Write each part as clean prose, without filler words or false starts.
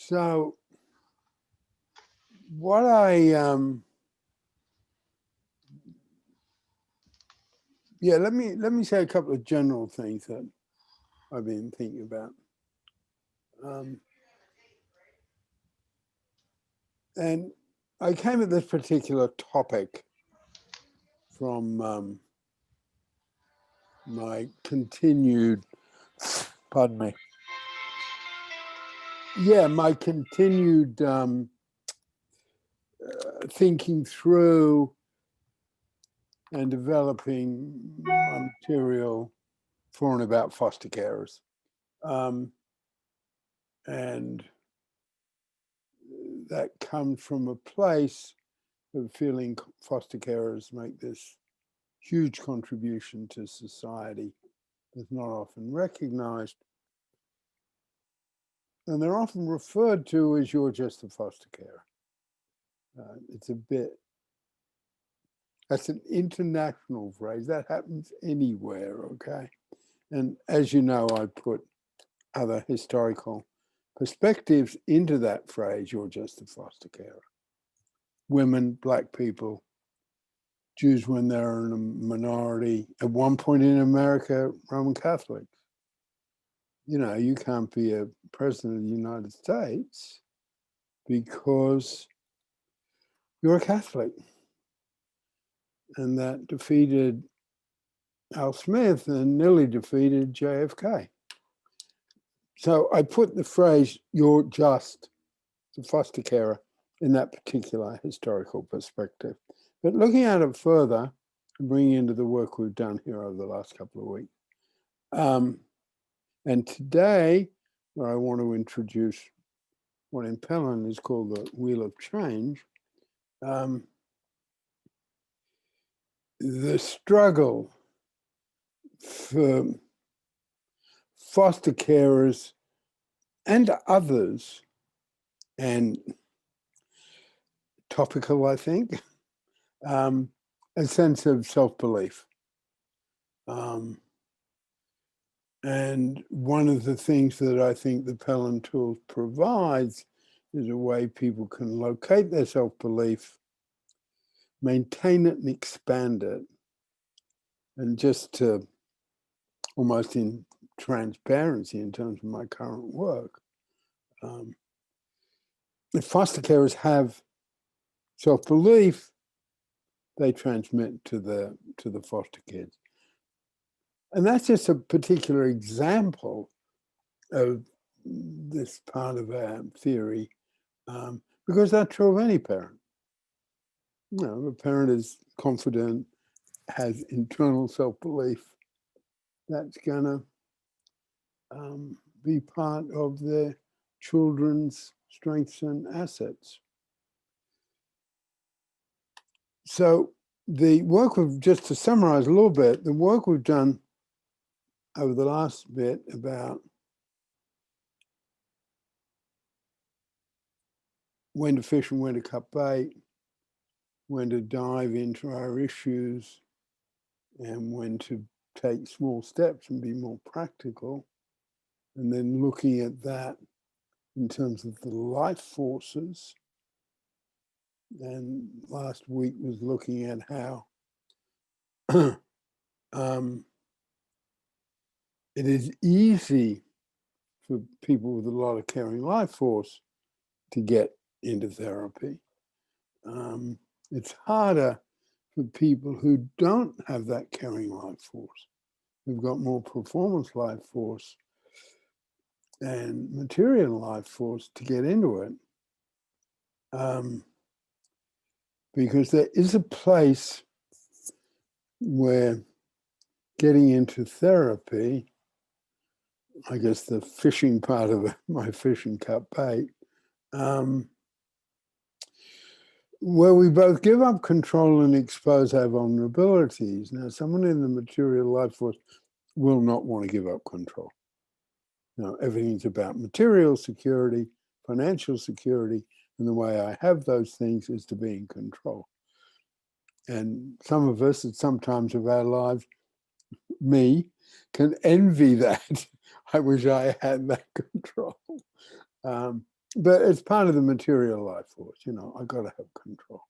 So what let me say a couple of general things that I've been thinking about. And I came at this particular topic from my continued, pardon me. Yeah, my continued thinking through and developing my material for and about foster carers. And that comes from a place of feeling foster carers make this huge contribution to society that's not often recognized. And they're often referred to as you're just a foster carer. It's a bit, that's an international phrase. That happens anywhere, okay? And as you know, I put other historical perspectives into that phrase, you're just a foster carer. Women, Black people, Jews when they're in a minority. At one point in America, Roman Catholics. You know, you can't be a president of the United States because you're a Catholic. And that defeated Al Smith and nearly defeated JFK. So I put the phrase, you're just the foster carer, in that particular historical perspective. But looking at it further, and bringing into the work we've done here over the last couple of weeks. And today, where I want to introduce what in Pellin is called the Wheel of Change, the struggle for foster carers and others, and topical, I think, a sense of self-belief. And one of the things that I think the Pellin tool provides is a way people can locate their self-belief, maintain it and expand it. And just to, almost in transparency in terms of my current work, if foster carers have self-belief, they transmit to the foster kids. And that's just a particular example of this part of our theory, because that's true of any parent. You know, the parent is confident, has internal self-belief, that's gonna be part of their children's strengths and assets. So the work just to summarize a little bit, the work we've done over the last bit about when to fish and when to cut bait, when to dive into our issues, and when to take small steps and be more practical, and then looking at that in terms of the life forces. And last week was looking at how it is easy for people with a lot of caring life force to get into therapy. It's harder for people who don't have that caring life force, who've got more performance life force and material life force to get into it. Because there is a place where getting into therapy, I guess the fishing part of my fish and cut bait, where we both give up control and expose our vulnerabilities. Now, someone in the material life force will not want to give up control. You know, everything's about material security, financial security, and the way I have those things is to be in control. And some of us at some times of our lives, me, can envy that. I wish I had that control. but it's part of the material life force. You know, I got to have control.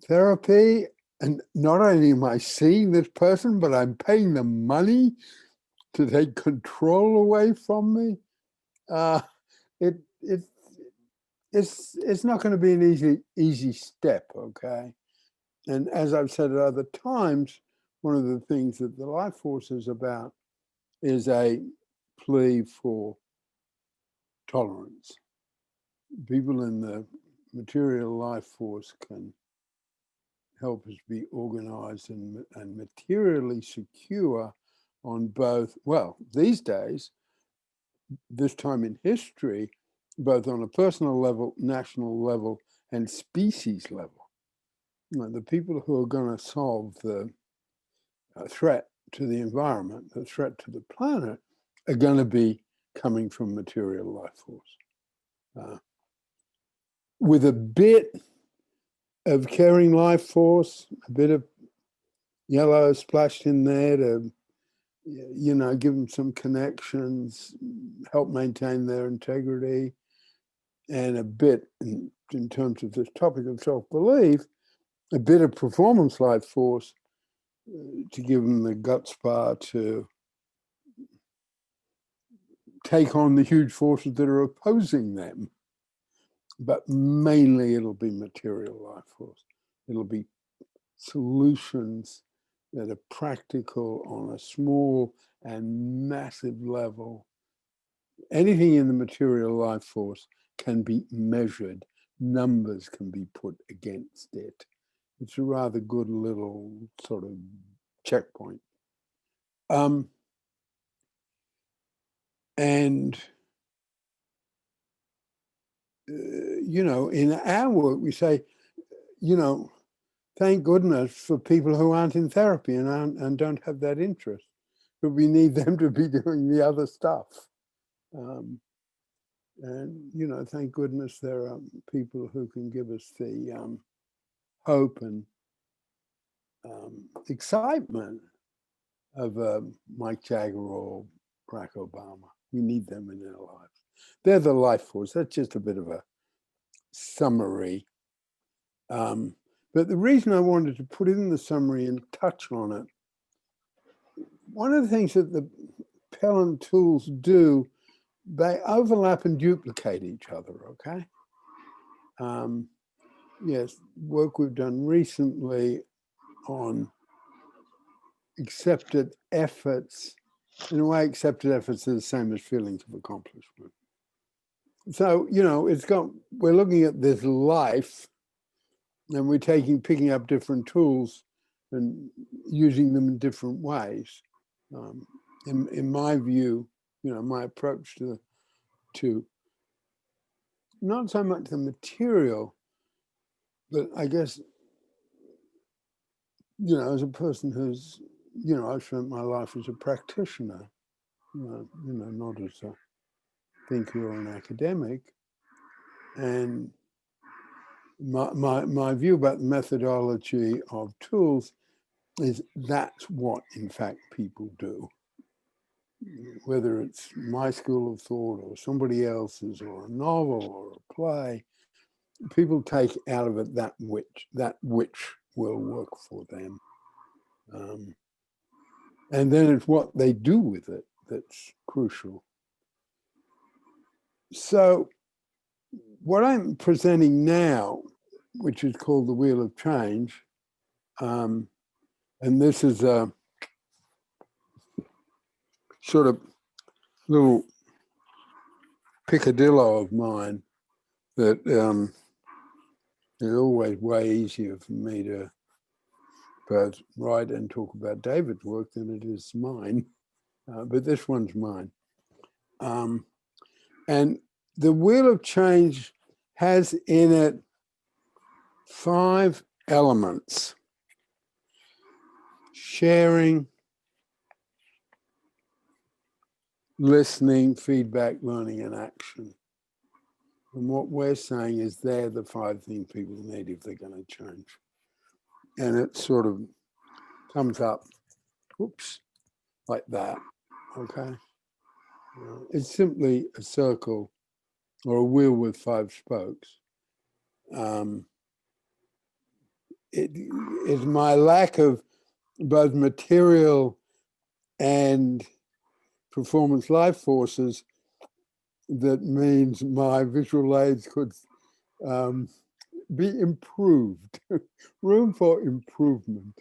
Therapy, and not only am I seeing this person, but I'm paying them money to take control away from me. It's not going to be an easy step, okay? And as I've said at other times, one of the things that the life force is about is a plea for tolerance. People in the material life force can help us be organized and materially secure on both, well, these days, this time in history, both on a personal level, national level, and species level. You know, the people who are going to solve the threat to the environment, the threat to the planet, are going to be coming from material life force. With a bit of caring life force, a bit of yellow splashed in there to, you know, give them some connections, help maintain their integrity, and a bit, in terms of this topic of self-belief, a bit of performance life force to give them the gutspa to take on the huge forces that are opposing them. But mainly it'll be material life force. It'll be solutions that are practical on a small and massive level. Anything in the material life force can be measured. Numbers can be put against it. It's a rather good little sort of checkpoint. And you know, in our work, we say, you know, thank goodness for people who aren't in therapy and don't have that interest, but we need them to be doing the other stuff. And, you know, thank goodness there are people who can give us the hope and excitement of Mike Jagger or Barack Obama. We need them in our lives. They're the life force. That's just a bit of a summary. But the reason I wanted to put in the summary and touch on it, one of the things that the Pellin tools do, they overlap and duplicate each other, okay? Yes, work we've done recently on accepted efforts. In a way, accepted efforts are the same as feelings of accomplishment. So, you know, we're looking at this life and we're picking up different tools and using them in different ways. In my view, you know, my approach to not so much the material, but I guess, you know, as a person who's, you know, I've spent my life as a practitioner, you know, not as a thinker or an academic. And my view about the methodology of tools is that's what, in fact, people do. Whether it's my school of thought or somebody else's or a novel or a play, people take out of it that which will work for them. And then it's what they do with it that's crucial. So what I'm presenting now, which is called the Wheel of Change, and this is a sort of little picadillo of mine that is always way easier for me to both write and talk about David's work than it is mine, but this one's mine. And the Wheel of Change has in it 5 elements: sharing, listening, feedback, learning, and action. And what we're saying is they're the 5 things people need if they're going to change. And it sort of comes up, whoops, like that, okay? It's simply a circle or a wheel with 5 spokes. It is my lack of both material and performance life forces that means my visual aids could be improved, room for improvement.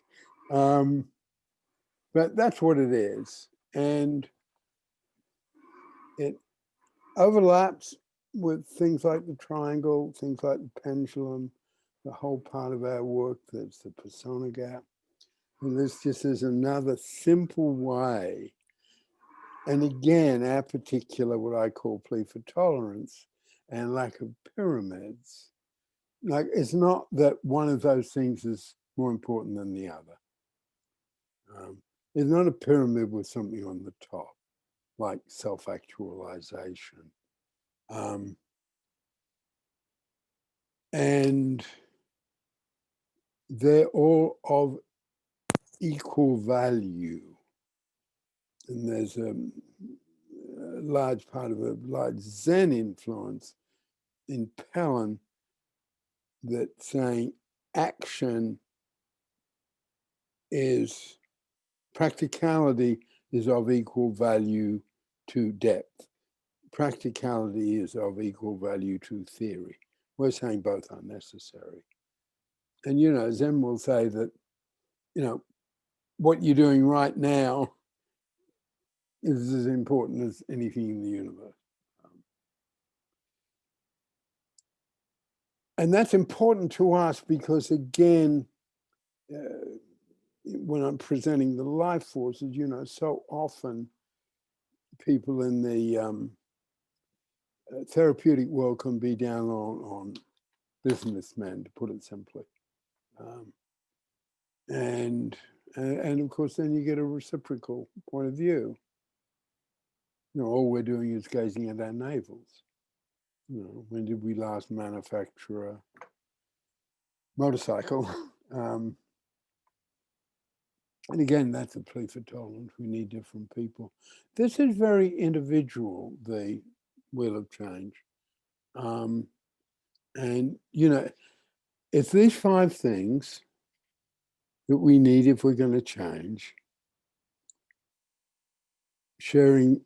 But that's what it is. And it overlaps with things like the triangle, things like the pendulum, the whole part of our work that's the persona gap. And this just is another simple way. And again, our particular, what I call plea for tolerance and lack of pyramids, like it's not that one of those things is more important than the other. It's not a pyramid with something on the top, like self-actualization. And they're all of equal value. And there's a large part of a large Zen influence in Pellin that's saying action is, practicality is of equal value to depth. Practicality is of equal value to theory. We're saying both are necessary. And, you know, Zen will say that, you know, what you're doing right now is as important as anything in the universe. And that's important to us because, again, when I'm presenting the life forces, you know, so often people in the therapeutic world can be down on businessmen, to put it simply. And of course, then you get a reciprocal point of view. You know, all we're doing is gazing at our navels. You know, when did we last manufacture a motorcycle? And again, that's a plea for tolerance. We need different people. This is very individual, the wheel of change. And, you know, it's these 5 things that we need if we're going to change: sharing,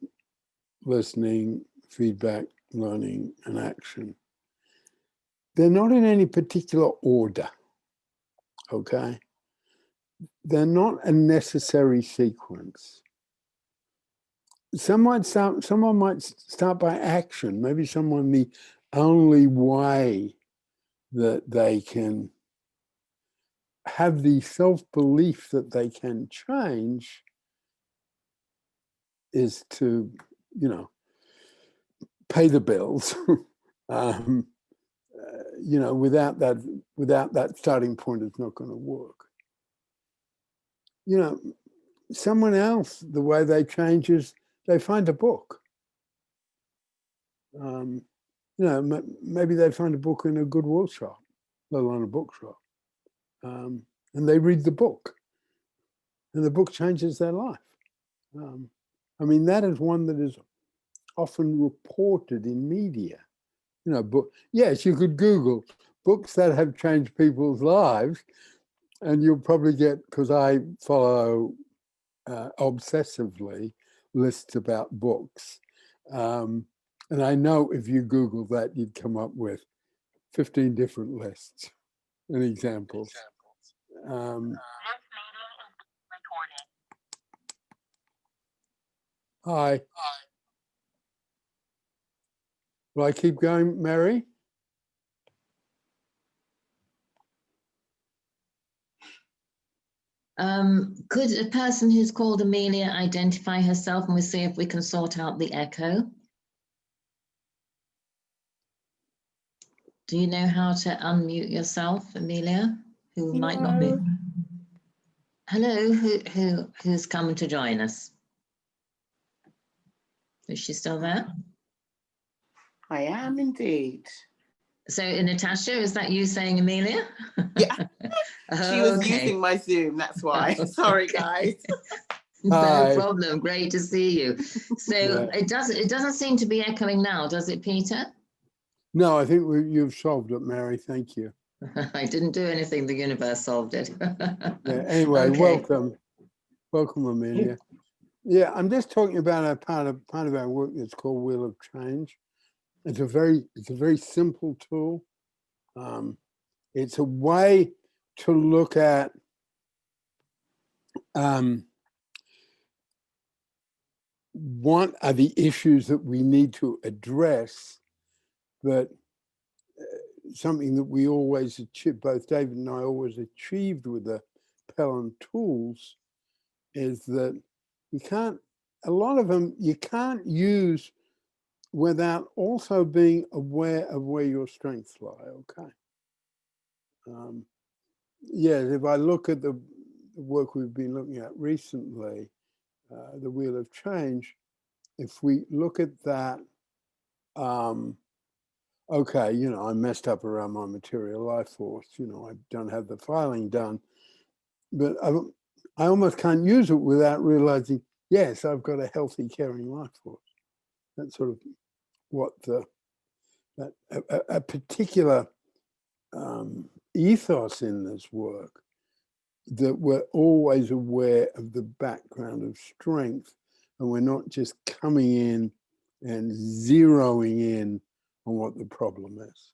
listening, feedback, learning, and action. They're not in any particular order, okay? They're not a necessary sequence. Someone might start by action. Maybe someone, the only way that they can have the self-belief that they can change is to, you know, pay the bills. You know, without that starting point, it's not going to work. You know, someone else, the way they change is they find a book. You know, maybe they find a book in a Goodwill shop, let alone a bookshop, and they read the book, and the book changes their life. I mean, that is one that is often reported in media. You know, yes, you could Google books that have changed people's lives, and you'll probably get, because I follow obsessively lists about books. And I know if you Google that, you'd come up with 15 different lists and examples. Hi. Will I keep going, Mary? Could a person who's called Amelia identify herself, and we'll see if we can sort out the echo? Do you know how to unmute yourself, Amelia? Who might not be? Hello, who's coming to join us? Is she still there? I am indeed. So, Natasha, is that you saying Amelia? Yeah. She was using my Zoom, that's why. Sorry, guys. No problem. Great to see you. So yeah. It doesn't seem to be echoing now, does it, Peter? No, I think you've solved it, Mary. Thank you. I didn't do anything. The universe solved it. Yeah. Anyway, Okay. welcome, Amelia. Yeah, I'm just talking about a part of our work that's called Wheel of Change. It's a very simple tool. It's a way to look at what are the issues that we need to address, but something that we always achieve, both David and I always achieved with the Pellin tools, is that a lot of them you can't use without also being aware of where your strengths lie, okay? Yes, if I look at the work we've been looking at recently, the Wheel of Change, if we look at that, okay, you know, I messed up around my material life force, you know, I don't have the filing done, but I almost can't use it without realizing, yes, I've got a healthy, caring life force. That's sort of what a particular ethos in this work, that we're always aware of the background of strength, and we're not just coming in and zeroing in on what the problem is.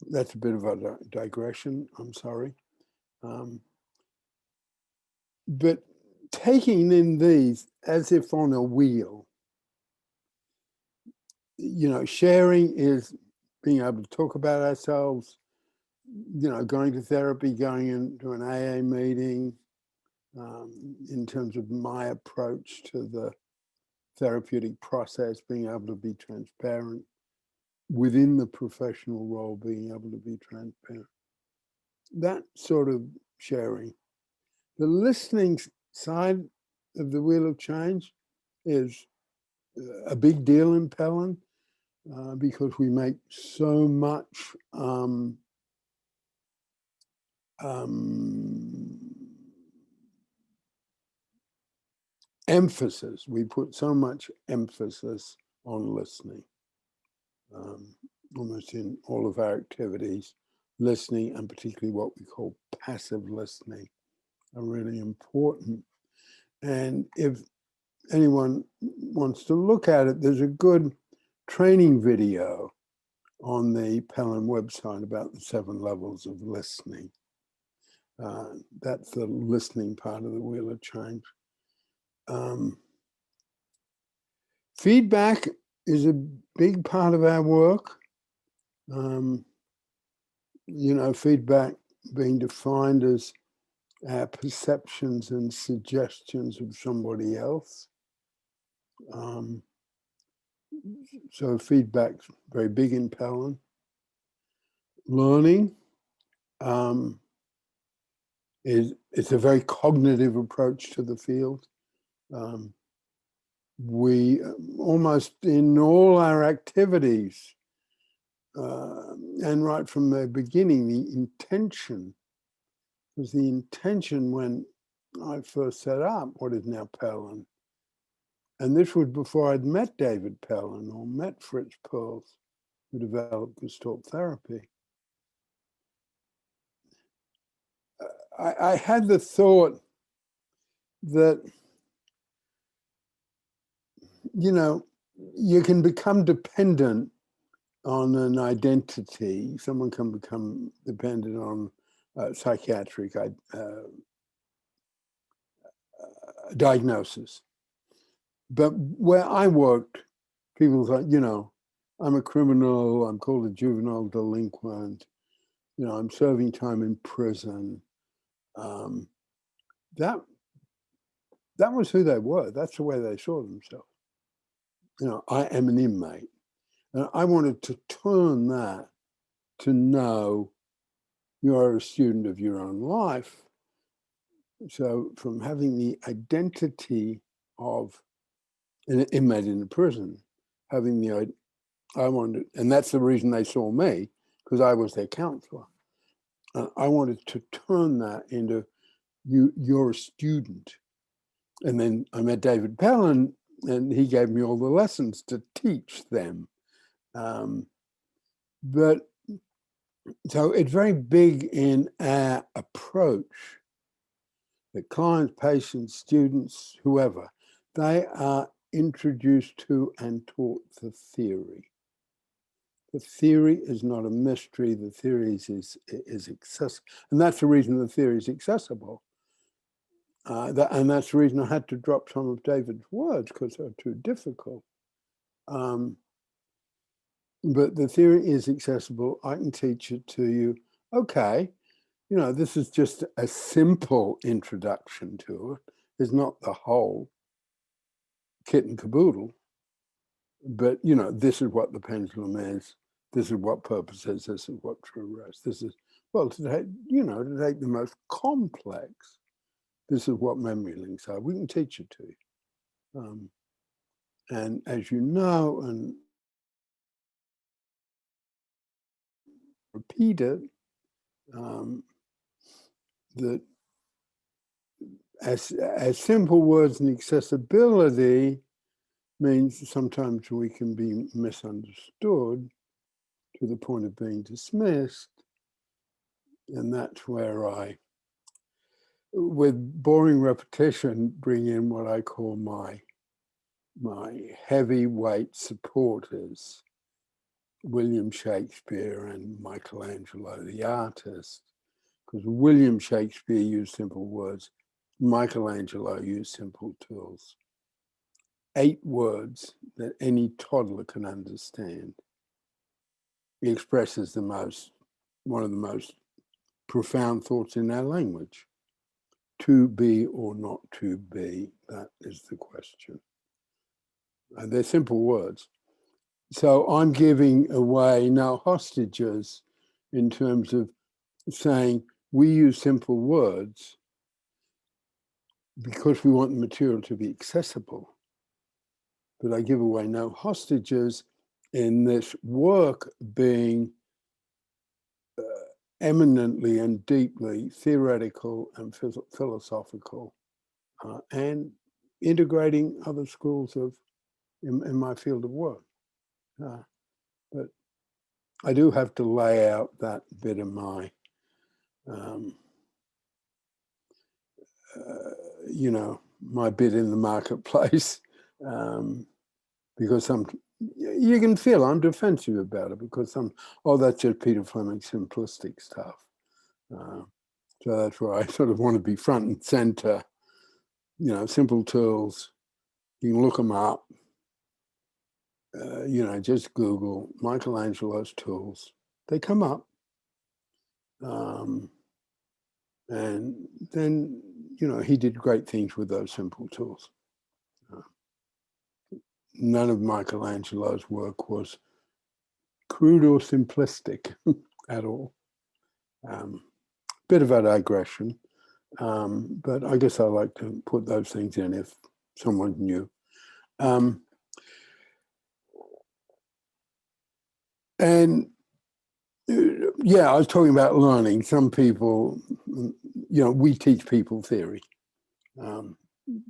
That's a bit of a digression, I'm sorry. But taking in these as if on a wheel, you know, sharing is being able to talk about ourselves, you know, going to therapy, going into an AA meeting, in terms of my approach to the therapeutic process, being able to be transparent within the professional role, being able to be transparent. That sort of sharing. The listening side of the Wheel of Change is a big deal in Pellin, because we make so much emphasis. We put so much emphasis on listening, almost in all of our activities. Listening, and particularly what we call passive listening, are really important. And if anyone wants to look at it, there's a good training video on the Pellin website about the 7 levels of listening. That's the listening part of the Wheel of Change. Feedback is a big part of our work. You know, feedback being defined as our perceptions and suggestions of somebody else. So feedback's very big in Pellin. Learning it's a very cognitive approach to the field. We almost in all our activities, and right from the beginning, the intention was the intention when I first set up what is now Pellin. And this was before I'd met David Pellin or met Fritz Perls, who developed Gestalt therapy. I had the thought that, you know, you can become dependent on an identity. Someone can become dependent on psychiatric diagnosis. But where I worked, people thought, you know, I'm a criminal, I'm called a juvenile delinquent, you know, I'm serving time in prison. That was who they were. That's the way they saw themselves. You know, I am an inmate. And I wanted to turn that to know you're a student of your own life. So from having the identity of an inmate in a prison, having the, I wanted, and that's the reason they saw me, because I was their counselor. I wanted to turn that into you're a student. And then I met David Pellin and he gave me all the lessons to teach them. But so it's very big in our approach that clients, patients, students, whoever, they are introduced to and taught the theory. The theory is not a mystery. The theory is accessible. And that's the reason the theory is accessible. And that's the reason I had to drop some of David's words, because they're too difficult. But the theory is accessible. I can teach it to you. Okay, you know, this is just a simple introduction to it. It's not the whole kit and caboodle. But, you know, this is what the pendulum is. This is what purpose is. This is what true rest. This is, well, to take, you know, to take the most complex, this is what memory links are. We can teach it to you. And as you know, and repeat it, that as simple words and accessibility means sometimes we can be misunderstood to the point of being dismissed. And that's where I, with boring repetition, bring in what I call my heavyweight supporters, William Shakespeare and Michelangelo, the artist, because William Shakespeare used simple words, Michelangelo used simple tools. 8 words that any toddler can understand. He expresses one of the most profound thoughts in our language. To be or not to be, that is the question. And they're simple words. So I'm giving away no hostages in terms of saying we use simple words because we want the material to be accessible. But I give away no hostages in this work being eminently and deeply theoretical and philosophical, and integrating other schools of in my field of work. But I do have to lay out that bit of my, you know, my bit in the marketplace, because you can feel I'm defensive about it because oh, that's just Peter Fleming simplistic stuff. So that's where I sort of want to be front and center, you know, simple tools. You can look them up, you know, just Google Michelangelo's tools. They come up. And then, you know, he did great things with those simple tools. None of Michelangelo's work was crude or simplistic at all. Bit of a digression, but I guess I like to put those things in if someone knew. And yeah, I was talking about learning. Some people, you know, we teach people theory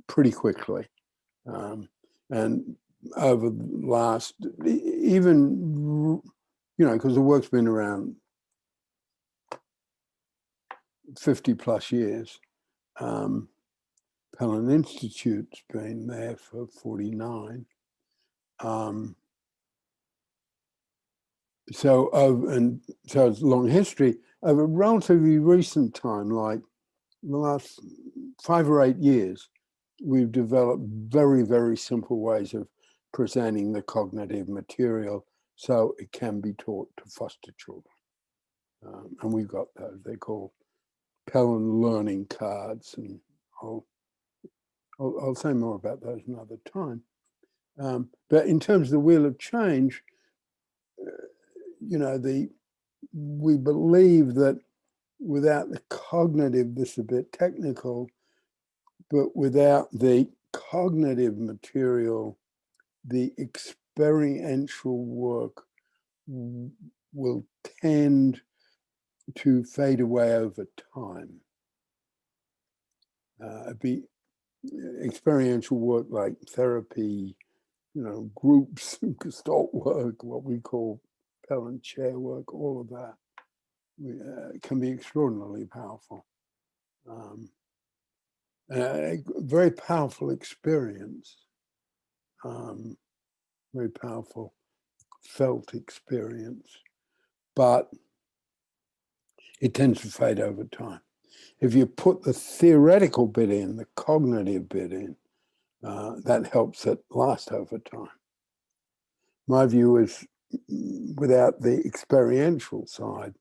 pretty quickly. And over the last, even, you know, because the work's been around 50 plus years. Pellin Institute's been there for 49. So it's a long history. Over a relatively recent time, like the last 5 or 8 years, we've developed very, very simple ways of presenting the cognitive material so it can be taught to foster children. And we've got those. They're called Pellin learning cards, and I'll say more about those another time. But in terms of the wheel of change, you know, we believe that without the cognitive, this is a bit technical, but without the cognitive material, the experiential work will tend to fade away over time. experiential work like therapy, groups, gestalt work, what we call Pellin chair work, all of that can be extraordinarily powerful. A very powerful experience, very powerful felt experience, but it tends to fade over time. If you put the theoretical bit in, the cognitive bit in, that helps it last over time. My view is without the experiential side,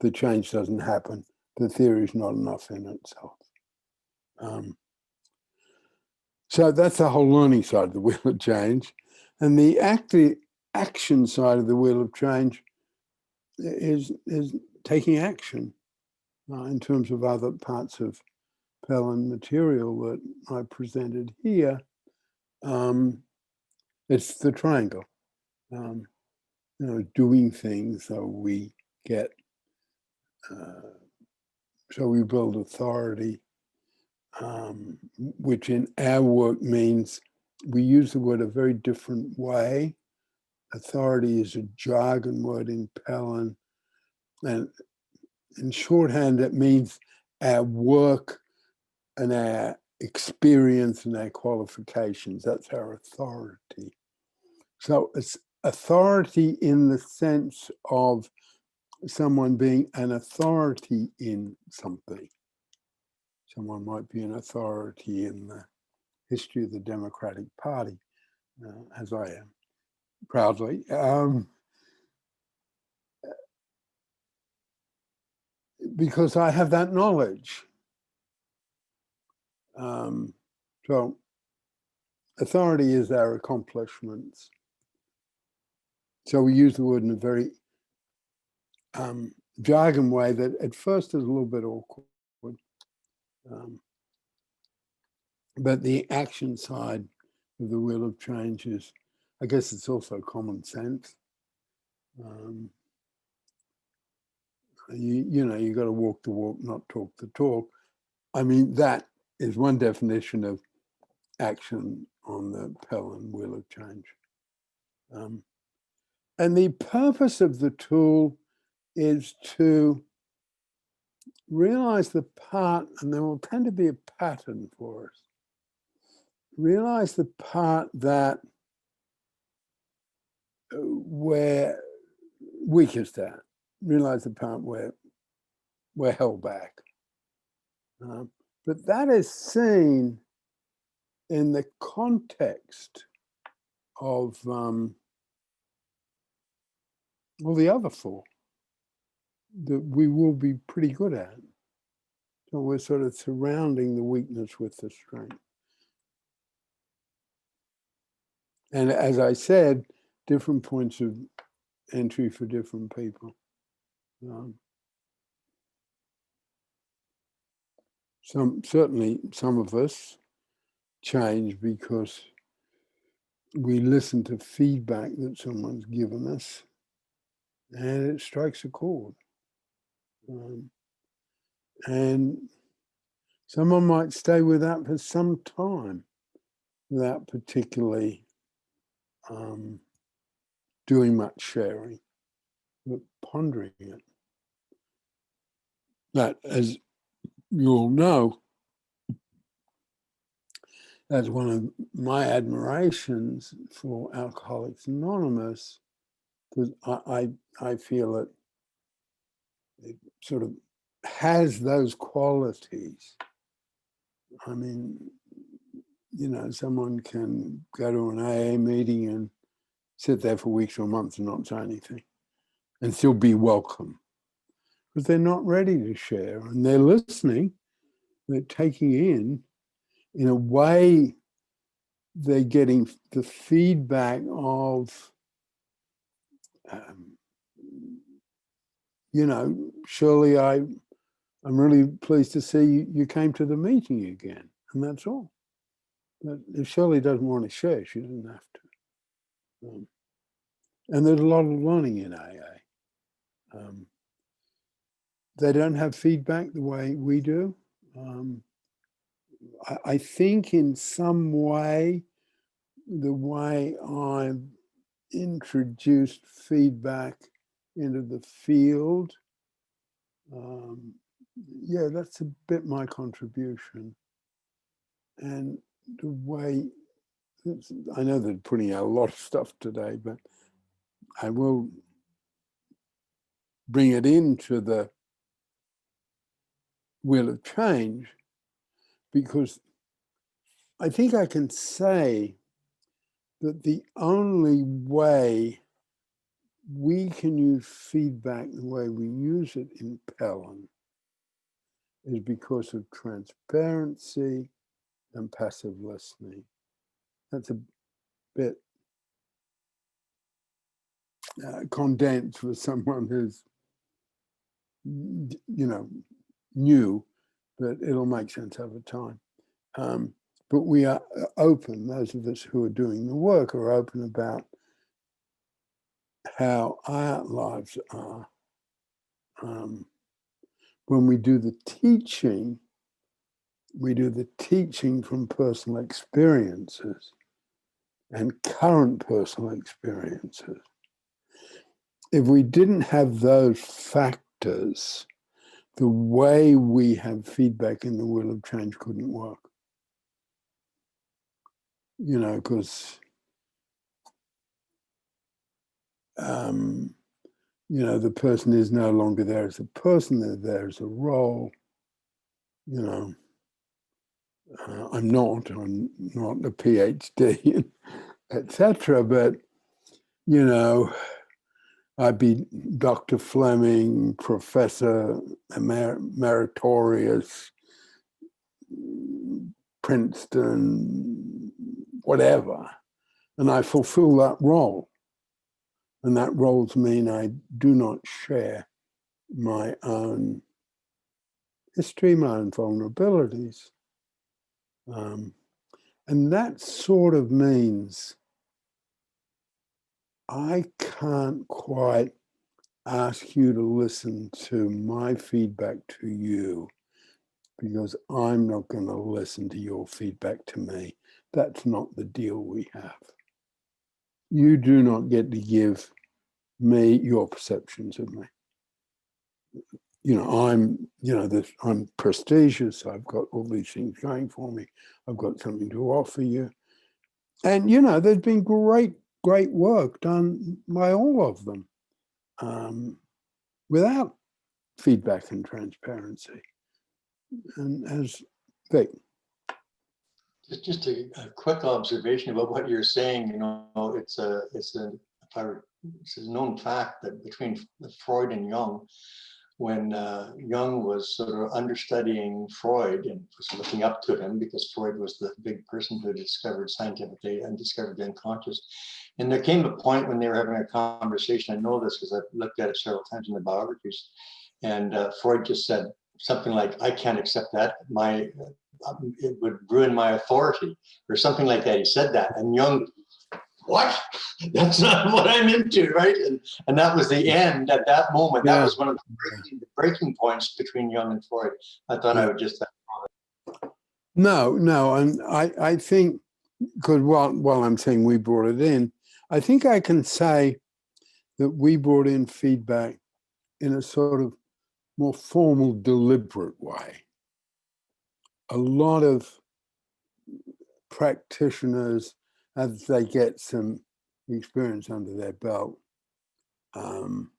the change doesn't happen. The theory is not enough in itself. So that's the whole learning side of the wheel of change. And the action side of the wheel of change is taking action in terms of other parts of Pellin material that I presented here. It's the triangle, doing things so we get, so we build authority, which in our work means we use the word a very different way. Authority is a jargon word in Pellin, and in shorthand, it means our work and our experience and our qualifications. That's our authority. So it's authority in the sense of someone being an authority in something. Someone might be an authority in the history of the Democratic Party, as I am, proudly. Because I have that knowledge. So authority is our accomplishments. So we use the word in a very jargon way that at first is a little bit awkward. But the action side of the wheel of change is, I guess it's also common sense. You got to walk the walk, not talk the talk. I mean, that is one definition of action on the Pellin wheel of change. And the purpose of the tool is to realize the part, and there will tend to be a pattern for us. Realize the part that we're weakest at. Realize the part where we're held back. But that is seen in the context of all the other four that we will be pretty good at. So we're sort of surrounding the weakness with the strength. And as I said, different points of entry for different people. Certainly some of us change because we listen to feedback that someone's given us and it strikes a chord. And someone might stay with that for some time without particularly doing much sharing, but pondering it. That, as you all know, that's one of my admirations for Alcoholics Anonymous, because I feel it sort of has those qualities. I mean, someone can go to an AA meeting and sit there for weeks or months and not say anything and still be welcome, because they're not ready to share and they're listening, they're taking in a way, they're getting the feedback of, Shirley, I'm really pleased to see you came to the meeting again, and that's all. But if Shirley doesn't want to share, she doesn't have to. And there's a lot of learning in AA. They don't have feedback the way we do. I think in some way, the way I've introduced feedback into the field, yeah, that's a bit my contribution. And the way, I know they're putting out a lot of stuff today, but I will bring it into the wheel of change, because I think I can say that the only way we can use feedback the way we use it in Pellin is because of transparency and passive listening. That's a bit condensed for someone who's, you know, new, but it'll make sense over time. But we are open, those of us who are doing the work are open about how our lives are. When we do the teaching from personal experiences and current personal experiences. If we didn't have those factors, the way we have feedback in the wheel of change couldn't work. You know, because, you know, the person is no longer there as a person, they're there as a role. You know, I'm not a PhD, etc. But, you know, I'd be Dr. Fleming, Professor Meritorious, Princeton, whatever, and I fulfill that role. And that roles mean I do not share my own history, my own vulnerabilities. And that sort of means I can't quite ask you to listen to my feedback to you, because I'm not going to listen to your feedback to me. That's not the deal we have. You do not get to give me your perceptions of me. You know, I'm prestigious. I've got all these things going for me. I've got something to offer you. And, you know, there's been great work done by all of them without feedback and transparency. And as Vic. Just a quick observation about what you're saying. You know, it's a known fact that between Freud and Jung, when Jung was sort of understudying Freud and was looking up to him, because Freud was the big person who discovered scientifically and discovered the unconscious. And there came a point when they were having a conversation. I know this because I've looked at it several times in the biographies. And Freud just said something like, "I can't accept that. It would ruin my authority," or something like that. He said that, and Jung, what? That's not what I'm into, right? And that was the end at that moment. Yeah. That was one of the breaking points between Jung and Freud. I thought I would just. No, and I think, because while I'm saying we brought it in, I think I can say that we brought in feedback in a sort of more formal, deliberate way. A lot of practitioners, as they get some experience under their belt, you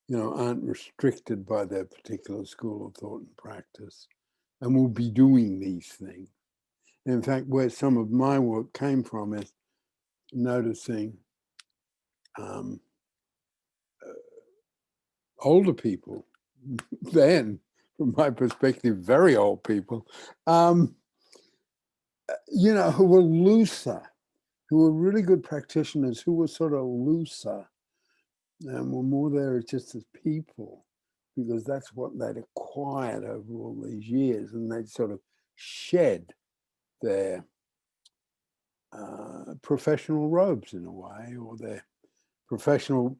know, aren't restricted by their particular school of thought and practice, and will be doing these things. In fact, where some of my work came from is noticing older people, then, from my perspective, very old people, you know, who were looser, who were really good practitioners, who were sort of looser, and were more there just as people, because that's what they'd acquired over all these years, and they'd sort of shed their professional robes in a way, or their professional,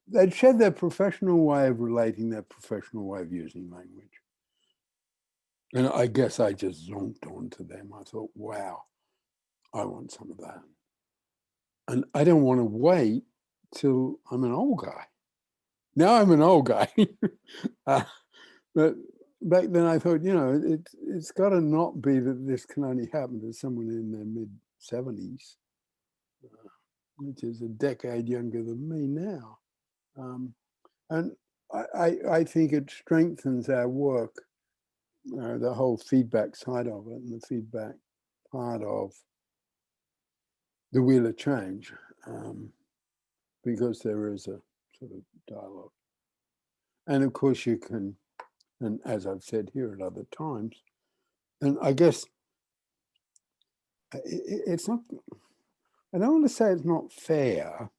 they'd shed their professional way of relating, their professional way of using language. And I guess I just zonked onto them. I thought, wow, I want some of that. And I don't want to wait till I'm an old guy. Now I'm an old guy. But back then I thought, you know, it's got to not be that this can only happen to someone in their mid-70s, which is a decade younger than me now. And I think it strengthens our work, the whole feedback side of it and the feedback part of the wheel of change, because there is a sort of dialogue. And of course you can, and as I've said here at other times, and I guess it's not, I don't want to say it's not fair,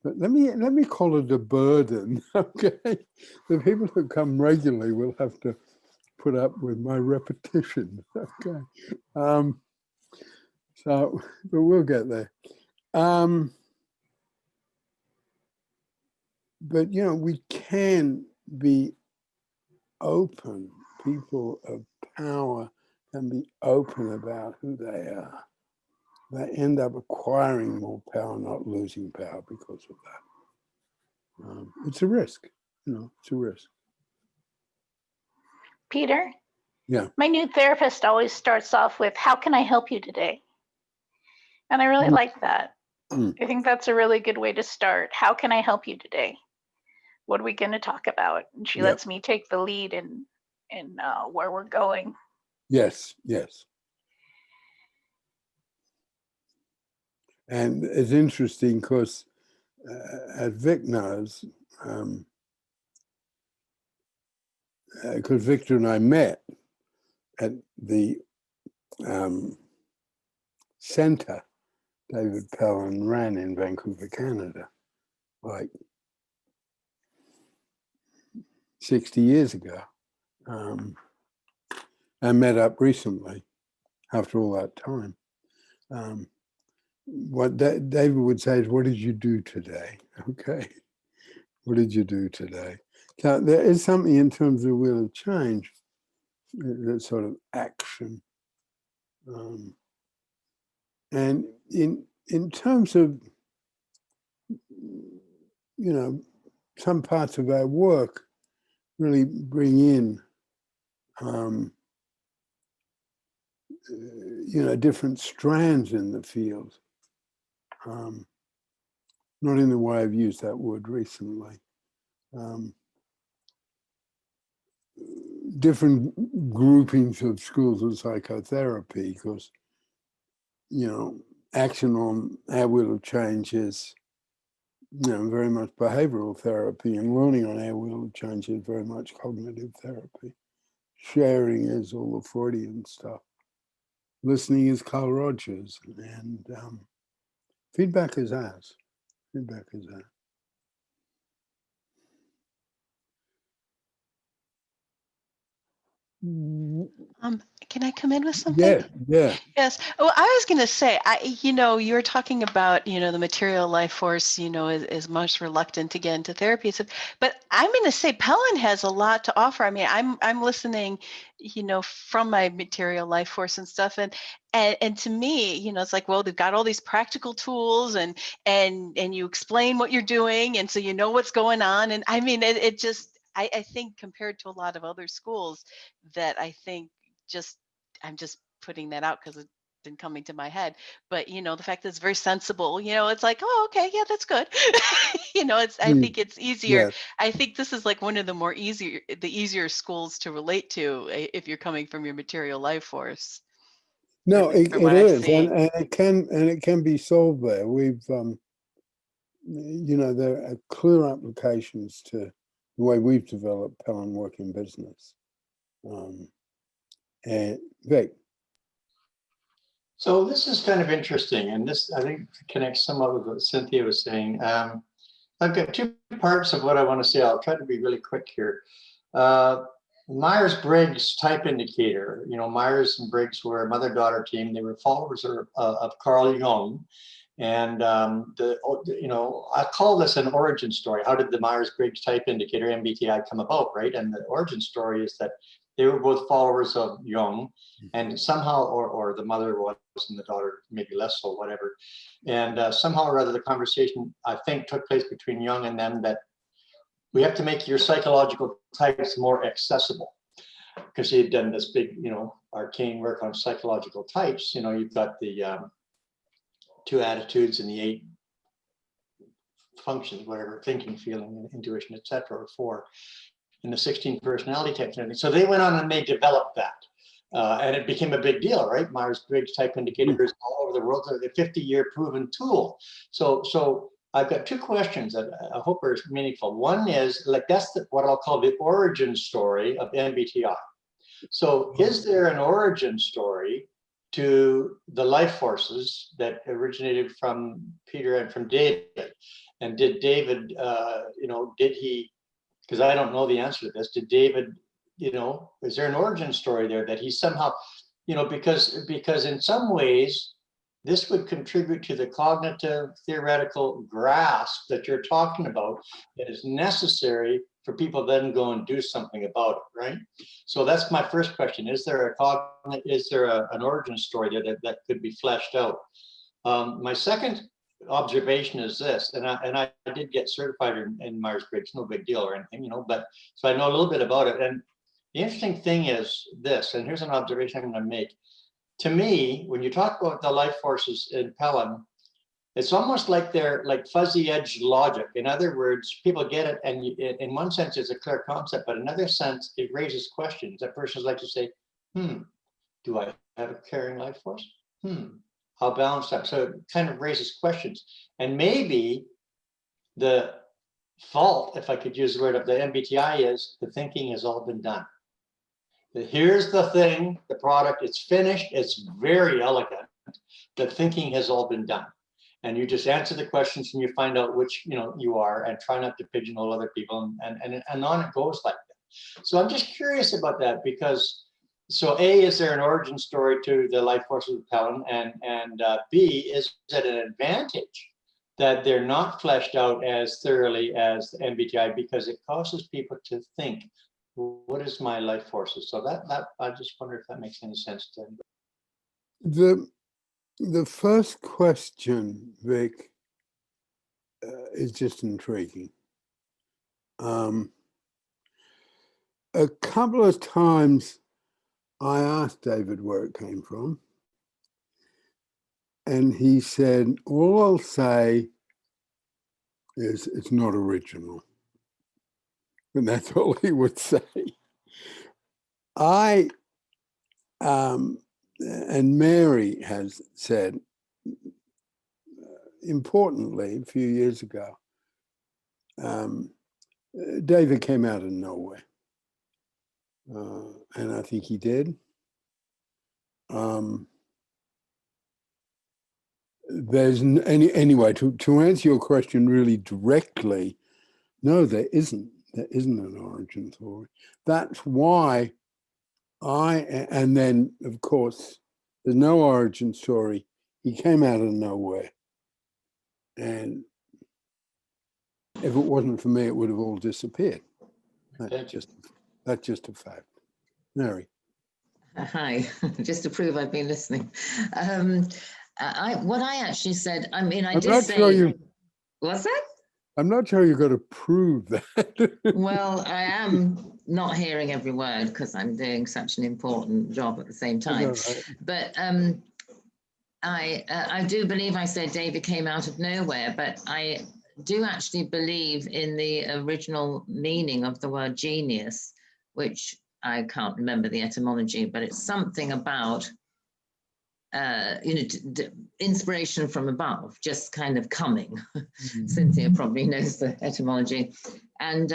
but let me call it a burden, okay? The people who come regularly will have to put up with my repetition, okay? So, but we'll get there. But, you know, we can be open. People of power can be open about who they are. They end up acquiring more power, not losing power because of that. It's a risk, you know, it's a risk. Peter? Yeah. My new therapist always starts off with, how can I help you today? And I really like that. I think that's a really good way to start. How can I help you today? What are we going to talk about? And she lets me take the lead in where we're going. Yes, yes. And it's interesting because, as Vic knows, because Victor and I met at the center David Pellin ran in Vancouver, Canada, like 60 years ago, and met up recently after all that time. What David would say is, what did you do today? Okay, what did you do today? So there is something in terms of the wheel of change, that sort of action. And in terms of, you know, some parts of our work really bring in, you know, different strands in the field. Not in the way I've used that word recently. Different groupings of schools of psychotherapy, because, you know, action on our wheel of change is, you know, very much behavioral therapy, and learning on our wheel of change is very much cognitive therapy. Sharing is all the Freudian stuff. Listening is Carl Rogers, and feedback is ours. Feedback is ours. Can I come in with something? Yeah. Yes. Well, I was going to say, you know, you were talking about, you know, the material life force, you know, is most reluctant to get into therapy. So, but I'm going to say Pellin has a lot to offer. I mean, I'm listening, you know, from my material life force and stuff, and to me, you know, it's like, well, they've got all these practical tools, and you explain what you're doing, and so you know what's going on, and I mean, it just. I think compared to a lot of other schools that I think I'm just putting that out because it's been coming to my head. But, you know, the fact that it's very sensible, you know, it's like, oh, okay, yeah, that's good. You know, I think it's easier. Yeah. I think this is like one of the easier schools to relate to if you're coming from your material life force. No, it is, and it can be solved there. We've, you know, there are clear applications to the way we've developed Pellin Working Business. And Vic. So this is kind of interesting, and this, I think, connects somewhat with what Cynthia was saying. I've got two parts of what I want to say. I'll try to be really quick here. Myers-Briggs type indicator. You know, Myers and Briggs were a mother-daughter team. They were followers of Carl Jung. And, you know, I call this an origin story. How did the Myers-Briggs type indicator, MBTI, come about, right? And the origin story is that they were both followers of Jung, and somehow, or the mother was, and the daughter maybe less so, whatever. And somehow or other, the conversation, I think, took place between Jung and them that we have to make your psychological types more accessible, because he had done this big, arcane work on psychological types. You've got the 2 attitudes and the 8 functions, whatever, thinking, feeling, intuition, etc., or 4, and the 16 personality types and everything. So they went on and they developed that. And it became a big deal, right? Myers-Briggs type indicators all over the world. They're the 50-year proven tool. So I've got 2 questions that I hope are meaningful. One is, that's what I'll call the origin story of MBTI. So is there an origin story to the life forces that originated from Peter and from David? And did David, did he, because I don't know the answer to this, did David, is there an origin story there that he somehow, because in some ways, this would contribute to the cognitive theoretical grasp that you're talking about that is necessary for people then go and do something about it, right? So that's my first question. Is there an origin story there that could be fleshed out? My second observation is this, and I did get certified in Myers-Briggs, no big deal or anything, but so I know a little bit about it. And the interesting thing is this, and here's an observation I'm going to make. To me, when you talk about the life forces in Pellin, it's almost like they're like fuzzy edge logic. In other words, people get it, and in one sense, it's a clear concept, but in another sense, it raises questions. That person's like to say, do I have a caring life force? How balanced that? So it kind of raises questions. And maybe the fault, if I could use the word of the MBTI, is the thinking has all been done. Here's the thing, the product, it's finished, it's very elegant. The thinking has all been done. And you just answer the questions and you find out which you are, and try not to pigeonhole other people, and on it goes like that. So I'm just curious about that, because so A, is there an origin story to the life forces of Pellin? And B, is it an advantage that they're not fleshed out as thoroughly as the MBTI, because it causes people to think, what is my life forces? So that I just wonder if that makes any sense to anybody. The first question, Vic, is just intriguing. A couple of times I asked David where it came from, and he said, all I'll say is it's not original. And that's all he would say. And Mary has said, importantly, a few years ago, David came out of nowhere. And I think he did. There's anyway, to answer your question really directly, no, there isn't an origin story. That's why and then of course, there's no origin story. He came out of nowhere. And if it wasn't for me, it would have all disappeared. That's just a fact. Mary. Hi, just to prove I've been listening. What I actually said, I mean, I did say, what's that? I'm not sure you've got to prove that. Well, I am not hearing every word because I'm doing such an important job at the same time. Right. But I do believe I said David came out of nowhere, but I do actually believe in the original meaning of the word genius, which I can't remember the etymology, but it's something about inspiration from above, just kind of coming. Cynthia probably knows the etymology. And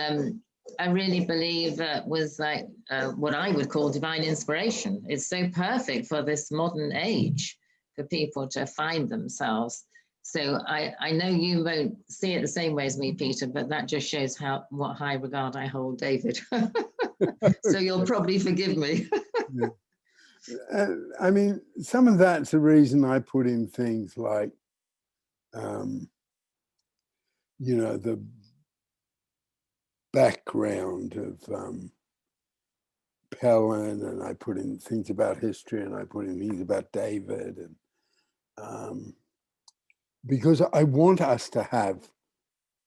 I really believe that was like what I would call divine inspiration. It's so perfect for this modern age for people to find themselves. So I know you won't see it the same way as me, Peter, but that just shows what high regard I hold David. So you'll probably forgive me. Yeah. I mean, some of that's the reason I put in things like, the background of Pellin, and I put in things about history, and I put in things about David, and because I want us to have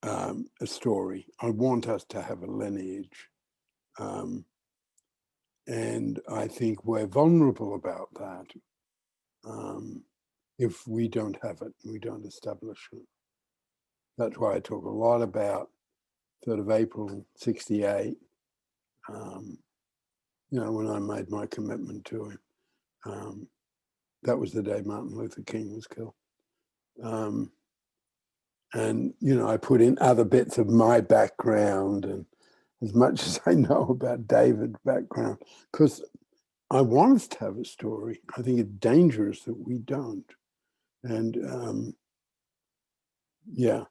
a story. I want us to have a lineage. And I think we're vulnerable about that if we don't have it, we don't establish it. That's why I talk a lot about 3rd of April, 68, you know, when I made my commitment to him. That was the day Martin Luther King was killed. And, you know, I put in other bits of my background and as much as I know about David's background, because I want us to have a story. I think it's dangerous that we don't. And yeah.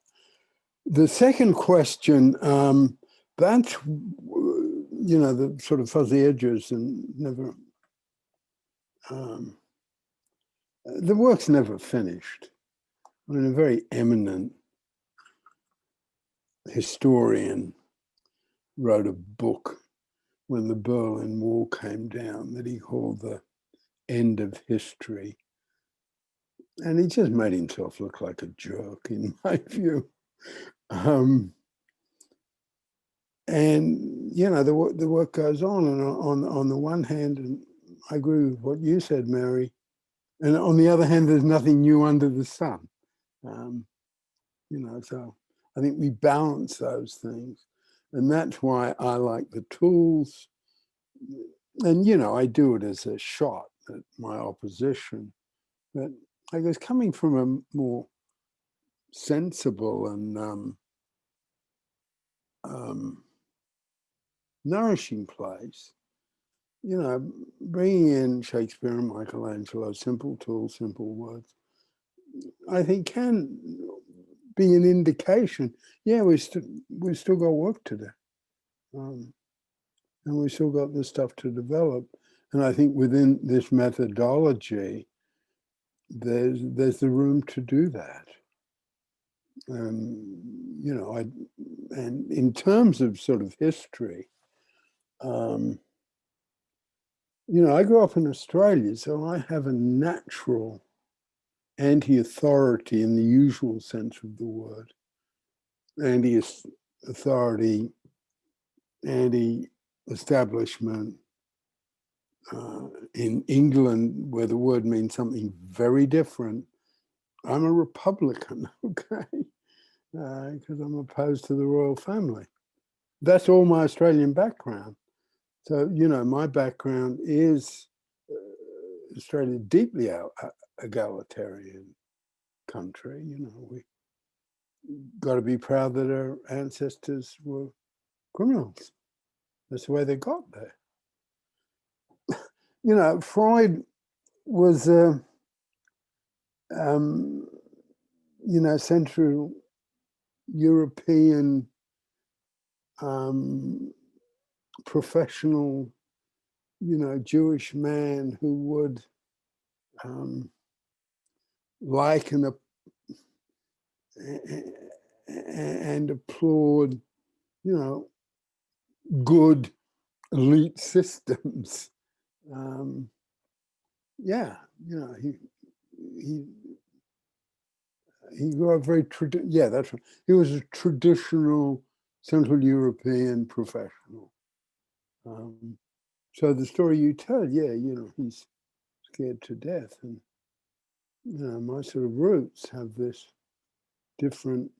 The second question, that's, you know, the sort of fuzzy edges and never, the work's never finished. I mean, a very eminent historian wrote a book when the Berlin Wall came down that he called The End of History. And he just made himself look like a jerk, in my view. And, you know, the work goes on. And on the one hand, and I agree with what you said, Mary, and on the other hand, there's nothing new under the sun. You know, so I think we balance those things. And that's why I like the tools. And, you know, I do it as a shot at my opposition. But I guess coming from a more sensible and nourishing place, you know, bringing in Shakespeare and Michelangelo, simple tools, simple words, I think can be an indication, yeah, we've still got work to do. And we've still got this stuff to develop. And I think within this methodology, there's the room to do that. You know, and in terms of sort of history, you know, I grew up in Australia, so I have a natural anti-authority in the usual sense of the word. Anti-authority, anti-establishment. In England, where the word means something very different, I'm a Republican, okay? Because I'm opposed to the royal family. That's all my Australian background. So, you know, my background is Australia, deeply egalitarian country. You know, we got to be proud that our ancestors were criminals. That's the way they got there. You know, Freud was, you know, Central European professional, you know, Jewish man who would like and applaud, you know, good elite systems. Yeah, you know, he grew up very yeah, that's right. He was a traditional Central European professional. So the story you tell, yeah, you know, he's scared to death, and you know, my sort of roots have this different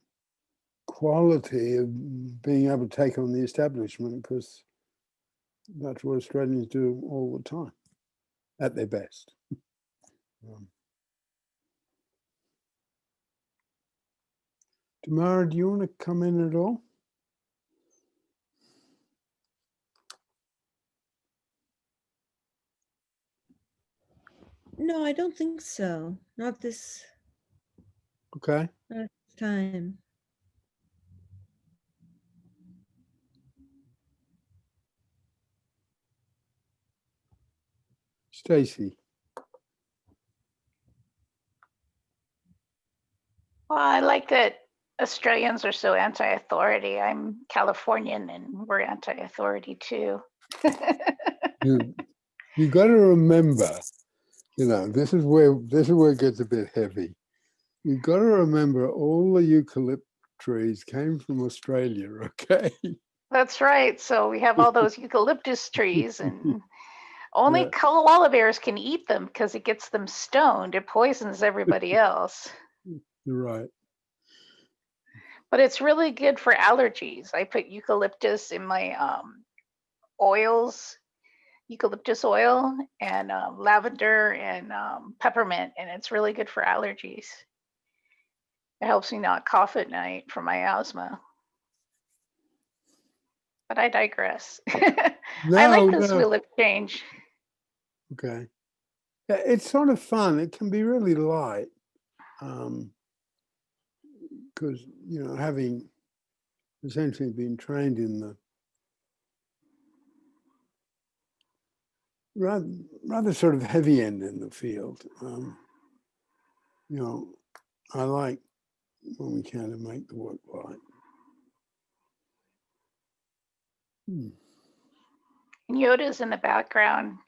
quality of being able to take on the establishment, because that's what Australians do all the time, at their best. Tamara, do you want to come in at all? No, I don't think so. Not this time. Stacey. Well, I like that Australians are so anti-authority. I'm Californian and we're anti-authority too. you got to remember, this is where it gets a bit heavy. You've got to remember all the eucalypt trees came from Australia, okay? That's right. So we have all those eucalyptus trees, and only Yeah. koala bears can eat them because it gets them stoned. It poisons everybody else. You're right. But it's really good for allergies. I put eucalyptus in my oils, eucalyptus oil, and lavender and peppermint, and it's really good for allergies. It helps me not cough at night from my asthma. But I digress. I like this wheel of change. Okay. Yeah, it's sort of fun. It can be really light. Because, having essentially been trained in the rather sort of heavy end in the field, I like when we can to make the work light. And Yoda's in the background.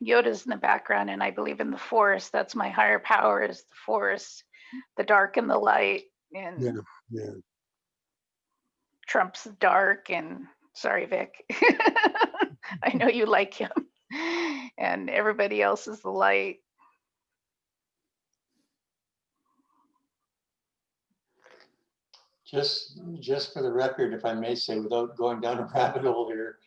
And I believe in the force. That's my higher power, is the force, the dark and the light. And yeah. Trump's dark, and sorry, Vic. I know you like him. And everybody else is the light. Just for the record, if I may say, without going down a rabbit hole here,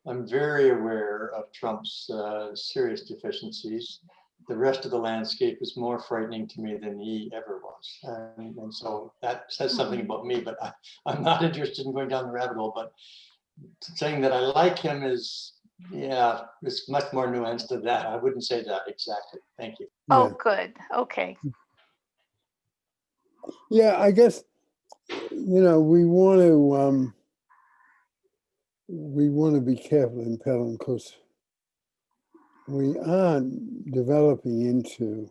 I'm very aware of Trump's serious deficiencies. The rest of the landscape is more frightening to me than he ever was. And so that says something about me, but I'm not interested in going down the rabbit hole. But saying that I like him is, it's much more nuanced than that. I wouldn't say that exactly. Thank you. Oh, good. Okay. Yeah, I guess, we want to be careful in Pellin because we aren't developing into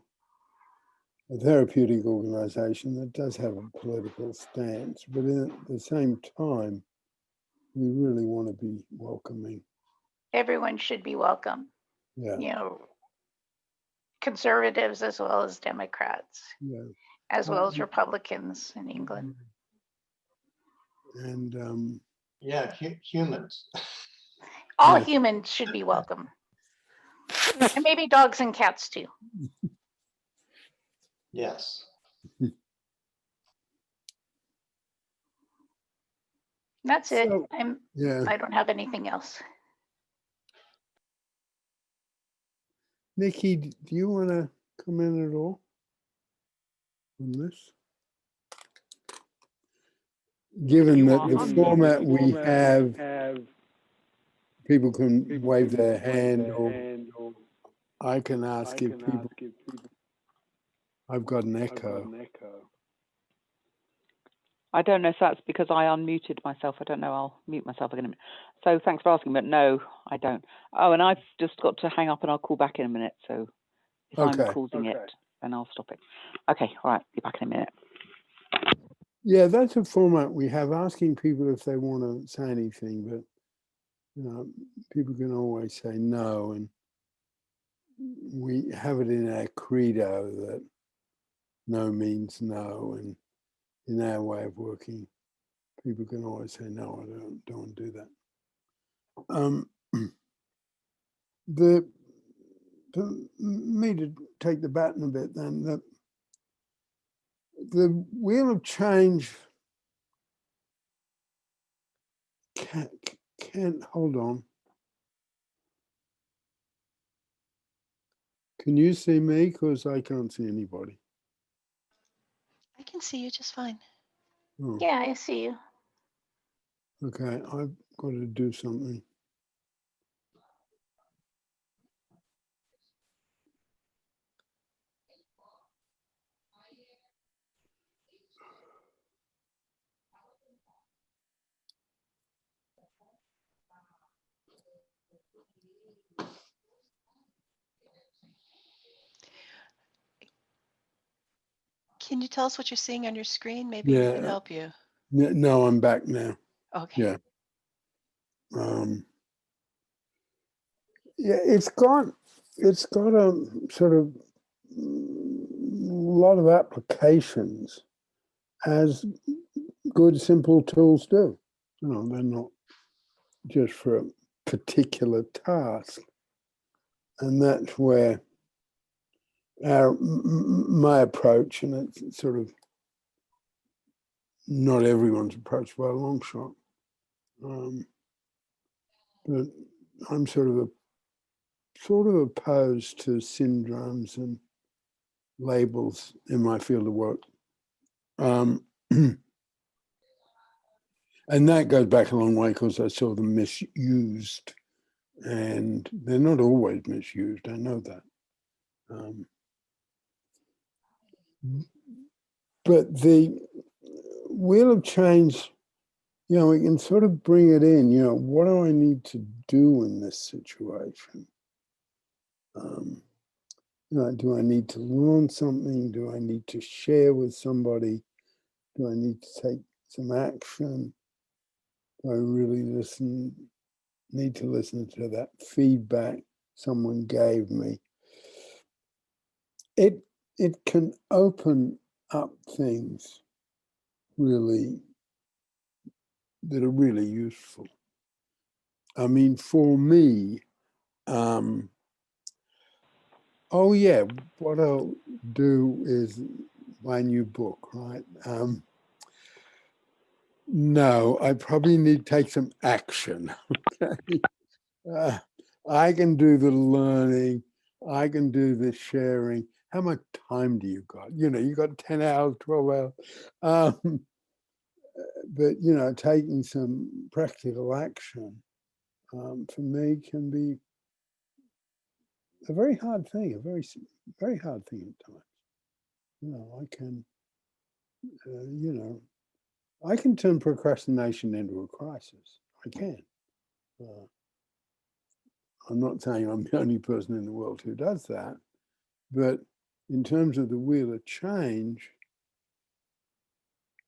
a therapeutic organization that does have a political stance, but at the same time, we really want to be welcoming. Everyone should be welcome. Yeah. Conservatives as well as Democrats, as well as Yeah. Republicans in England. And humans. All humans should be welcome. And maybe dogs and cats too. Yes. That's it. So, I don't have anything else. Nikki, do you want to comment at all on this? Given that the format we have, people can wave their hand, or I can ask if people. I've got an echo. I don't know if that's because I unmuted myself. I don't know. I'll mute myself again in a minute. So thanks for asking, but no, I don't. Oh, and I've just got to hang up and I'll call back in a minute. So if I'm causing it, then I'll stop it. Okay, all right, be back in a minute. Yeah, that's a format we have, asking people if they want to say anything, but people can always say no, and we have it in our credo that no means no, and in our way of working, people can always say no, I don't want to do that. For me to take the baton a bit, then the wheel of change can't hold on. Can you see me? Because I can't see anybody. I can see you just fine. Oh. Yeah, I see you. Okay, I've got to do something. Can you tell us what you're seeing on your screen? Maybe we can help you. No, I'm back now. Okay. Yeah. Yeah, it's got a sort of lot of applications as good, simple tools do. You know, they're not just for a particular task. And that's where my approach, and it's sort of not everyone's approach by a long shot, but I'm sort of opposed to syndromes and labels in my field of work. And that goes back a long way because I saw them misused, and they're not always misused. I know that. But the wheel of change, you know, we can sort of bring it in, you know, what do I need to do in this situation? You know, do I need to learn something? Do I need to share with somebody? Do I need to take some action? Do I really need to listen to that feedback someone gave me? It can open up things really that are really useful. I mean, for me, oh yeah, what I'll do is my new book, right? No, I probably need to take some action. Okay? I can do the learning, I can do the sharing. How much time do you got? You know, you got 10 hours, 12 hours. But, you know, taking some practical action for me can be a very hard thing, a very hard thing at times. You know, I can, you know, I can turn procrastination into a crisis. I can. I'm not saying I'm the only person in the world who does that, but in terms of the wheel of change,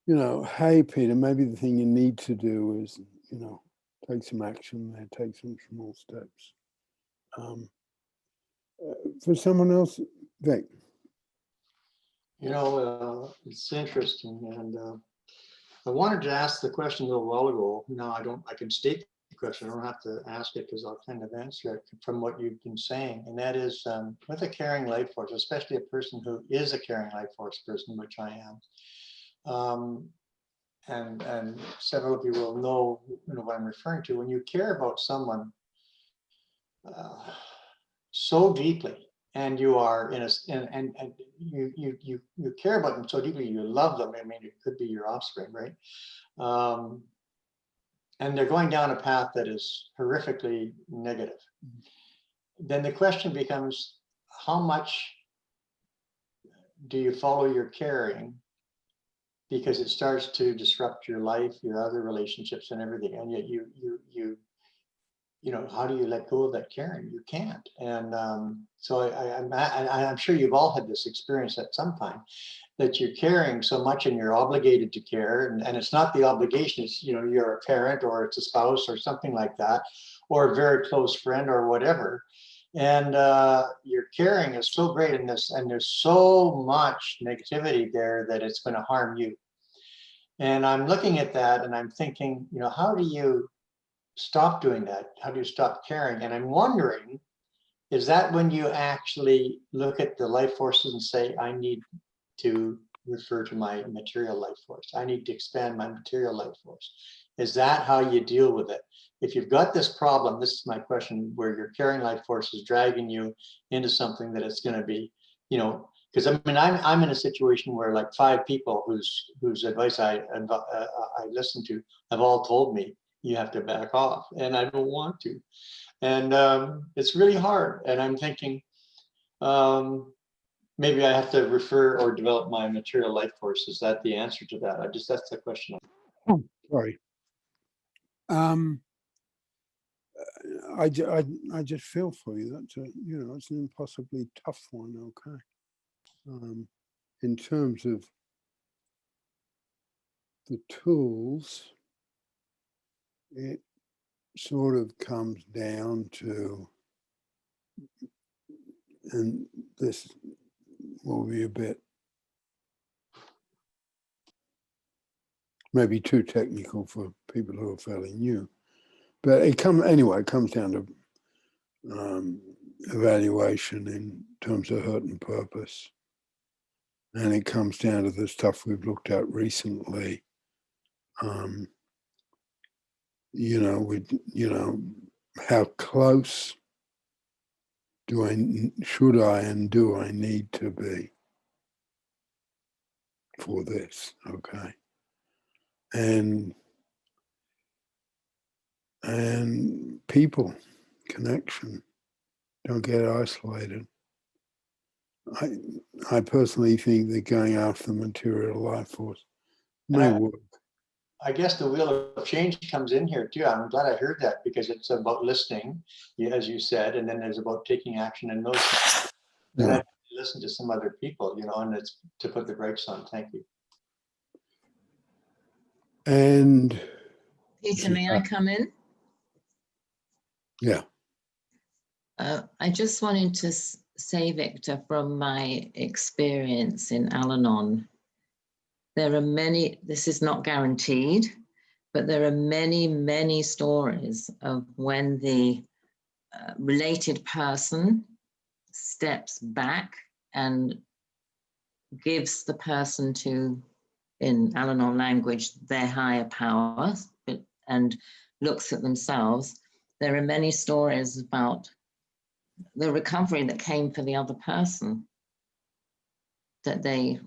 you know, hey, Peter, maybe the thing you need to do is, you know, take some action there, take some small steps. For someone else, Vic. You know, it's interesting, and I wanted to ask the question a little while ago. Now I can state the question. I don't have to ask it because I'll kind of answer it from what you've been saying. And that is with a caring life force, especially a person who is a caring life force person, which I am. And several of you will know, what I'm referring to. When you care about someone so deeply, and you are and you care about them so deeply, you love them. I mean, it could be your offspring, right? And they're going down a path that is horrifically negative. Then the question becomes, how much do you follow your caring? Because it starts to disrupt your life, your other relationships and everything. And yet you know, how do you let go of that caring? You can't. And so I'm sure you've all had this experience at some time, that you're caring so much and you're obligated to care. And it's not the obligation, it's, you know, you're a parent or it's a spouse or something like that, or a very close friend or whatever. And your caring is so great in this, and there's so much negativity there that it's going to harm you. And I'm looking at that and I'm thinking, you know, how do you stop doing that? How do you stop caring? And I'm wondering, is that when you actually look at the life forces and say, I need to refer to my material life force. I need to expand my material life force. Is that how you deal with it? If you've got this problem, this is my question, where your caring life force is dragging you into something that it's going to be, you know, because I mean, I'm in a situation where like 5 people whose advice I listen to have all told me, you have to back off, and I don't want to. And it's really hard. And I'm thinking, maybe I have to refer or develop my material life force. Is that the answer to that? That's the question. Oh, sorry. I just feel for you. That's you know, it's an impossibly tough one. Okay. In terms of the tools, it sort of comes down to and this will be a bit maybe too technical for people who are fairly new, but it comes down to evaluation in terms of hurt and purpose, and it comes down to the stuff we've looked at recently. How close should I and do I need to be for this? Okay. And people, connection, don't get isolated. I personally think that going after the material life force may work. I guess the wheel of change comes in here too. I'm glad I heard that, because it's about listening, as you said, and then there's about taking action and those things. And I listen to some other people, and it's to put the brakes on. Thank you. And Peter, may I come in? Yeah. I just wanted to say, Victor, from my experience in Al-Anon, there are many, this is not guaranteed, but there are many, many stories of when the related person steps back and gives the person to, in Al-Anon language, their higher power, and looks at themselves. There are many stories about the recovery that came for the other person, that they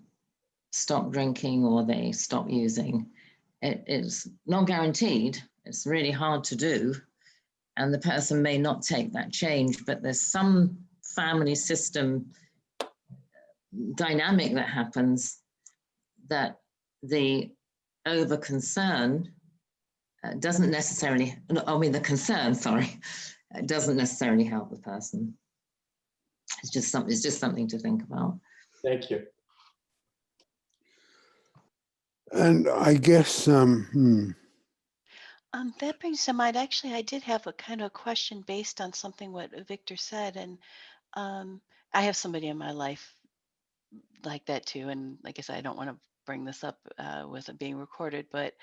stop drinking or they stop using. It's not guaranteed. It's really hard to do. And the person may not take that change, but there's some family system dynamic that happens that the over concern doesn't necessarily, the concern, sorry, doesn't necessarily help the person. It's just something to think about. Thank you. And I guess that brings to mind, actually, I did have a kind of question based on something what Victor said, and I have somebody in my life like that too, and like I said, I don't want to bring this up with it being recorded, but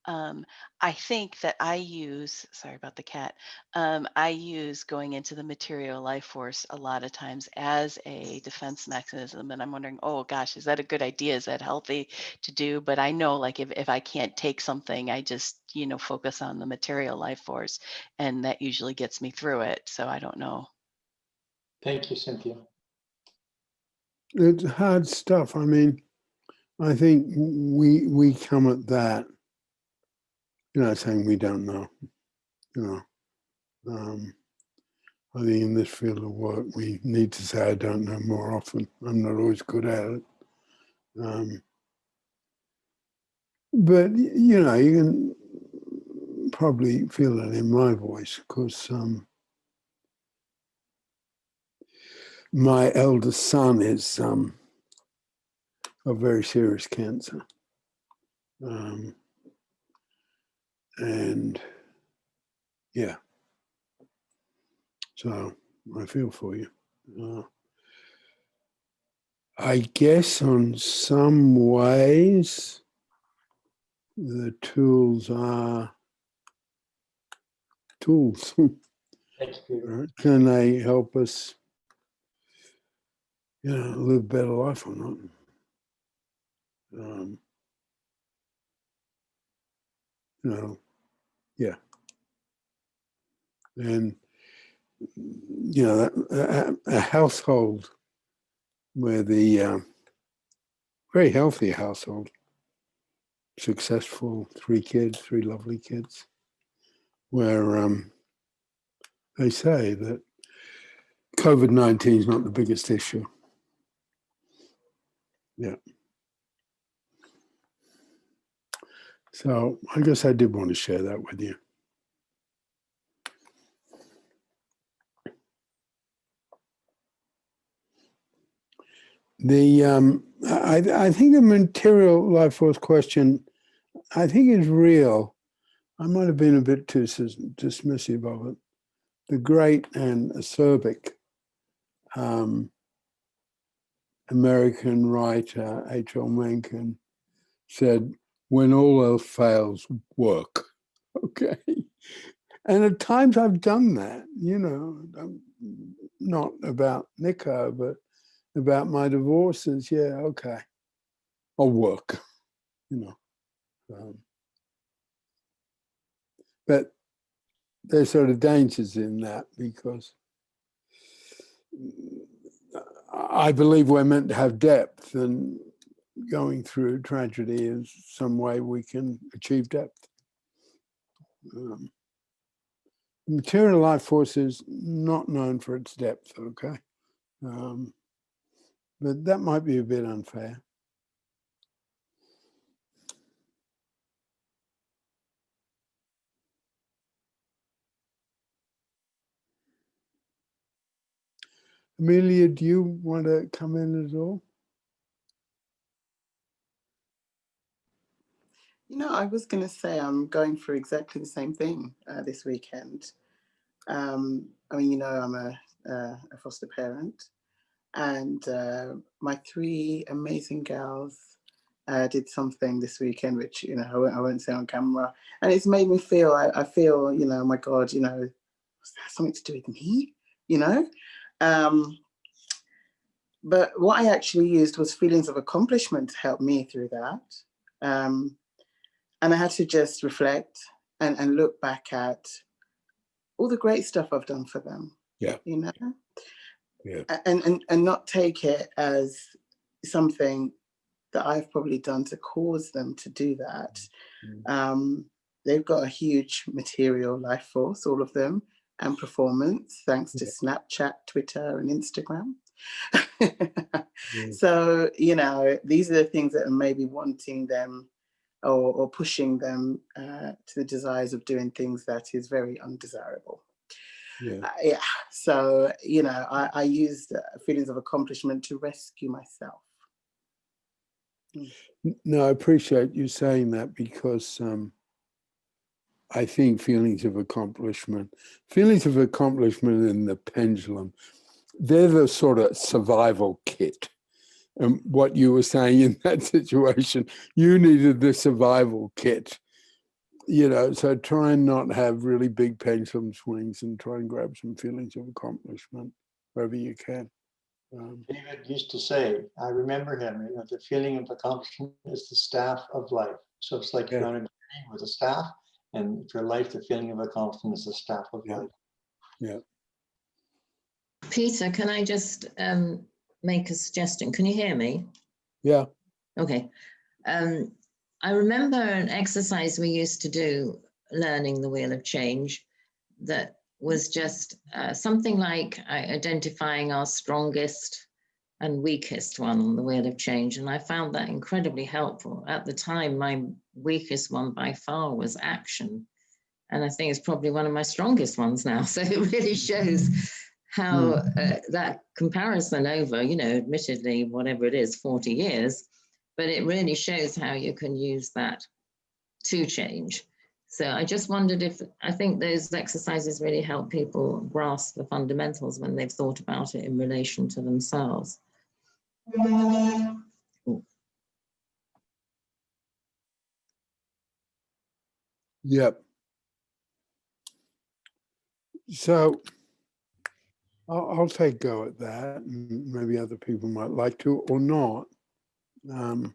I think that I use, sorry about the cat, I use going into the material life force a lot of times as a defense mechanism. And I'm wondering, oh gosh, is that a good idea? Is that healthy to do? But I know, like, if I can't take something, I just, focus on the material life force, and that usually gets me through it. So I don't know. Thank you, Cynthia. It's hard stuff. I mean, I think we come at that, saying we don't know, I think in this field of work, we need to say, I don't know more often. I'm not always good at it. But, you can probably feel it in my voice, because my eldest son is a very serious cancer. And yeah, so I feel for you. I guess on some ways, the tools are tools. Can they help us, live a better life or not? Yeah. And, a household where the very healthy household, successful, 3 kids, 3 lovely kids, where they say that COVID-19 is not the biggest issue. Yeah. So I guess I did want to share that with you. I think the material life force question, I think is real. I might have been a bit too dismissive of it. The great and acerbic American writer H.L. Mencken said, when all else fails, work. Okay. And at times I've done that, you know, not about Nico, but about my divorces. Yeah, okay. I'll work, you know. But there's sort of dangers in that, because I believe we're meant to have depth, and going through tragedy is some way we can achieve depth. Material life force is not known for its depth, okay? But that might be a bit unfair. Amelia, do you want to come in at all? You know, I was going to say I'm going through exactly the same thing this weekend. I mean, you know, I'm a foster parent, and my 3 amazing girls did something this weekend, which, you know, I won't say on camera, and it's made me feel, I feel, you know, oh my God, you know, has something to do with me, you know? But what I actually used was feelings of accomplishment to help me through that. And I had to just reflect and look back at all the great stuff I've done for them. Yeah. You know? Yeah. And not take it as something that I've probably done to cause them to do that. They've got a huge material life force, all of them, and performance, thanks to Snapchat, Twitter, and Instagram. So, you know, these are the things that are maybe wanting them or pushing them to the desires of doing things that is very undesirable. Yeah. So, you know, I used feelings of accomplishment to rescue myself. No, I appreciate you saying that, because I think feelings of accomplishment in the pendulum, they're the sort of survival kit. And what you were saying in that situation, you needed the survival kit, you know, so try and not have really big pendulum swings, and try and grab some feelings of accomplishment wherever you can. David used to say, I remember him, you know, the feeling of accomplishment is the staff of life. So it's like you're on a journey with a staff, and for life, the feeling of accomplishment is the staff of life. Yeah. Peter, can I just make a suggestion? Can you hear me? Yeah. Okay. I remember an exercise we used to do, learning the Wheel of Change, that was just something like identifying our strongest and weakest one on the Wheel of Change. And I found that incredibly helpful. At the time, my weakest one by far was action. And I think it's probably one of my strongest ones now. So it really shows how that comparison over, you know, admittedly, whatever it is, 40 years, but it really shows how you can use that to change. So I just wondered if, I think those exercises really help people grasp the fundamentals when they've thought about it in relation to themselves. Yep. So I'll take a go at that, and maybe other people might like to or not. I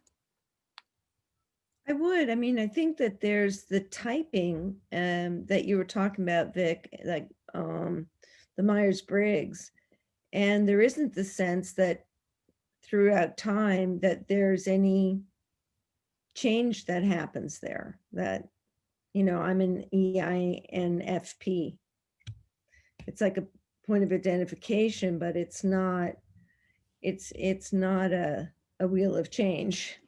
would. I mean, I think that there's the typing that you were talking about, Vic, like the Myers-Briggs, and there isn't the sense that throughout time that there's any change that happens there, that, you know, I'm an EINFP. It's like a point of identification, but it's not a wheel of change.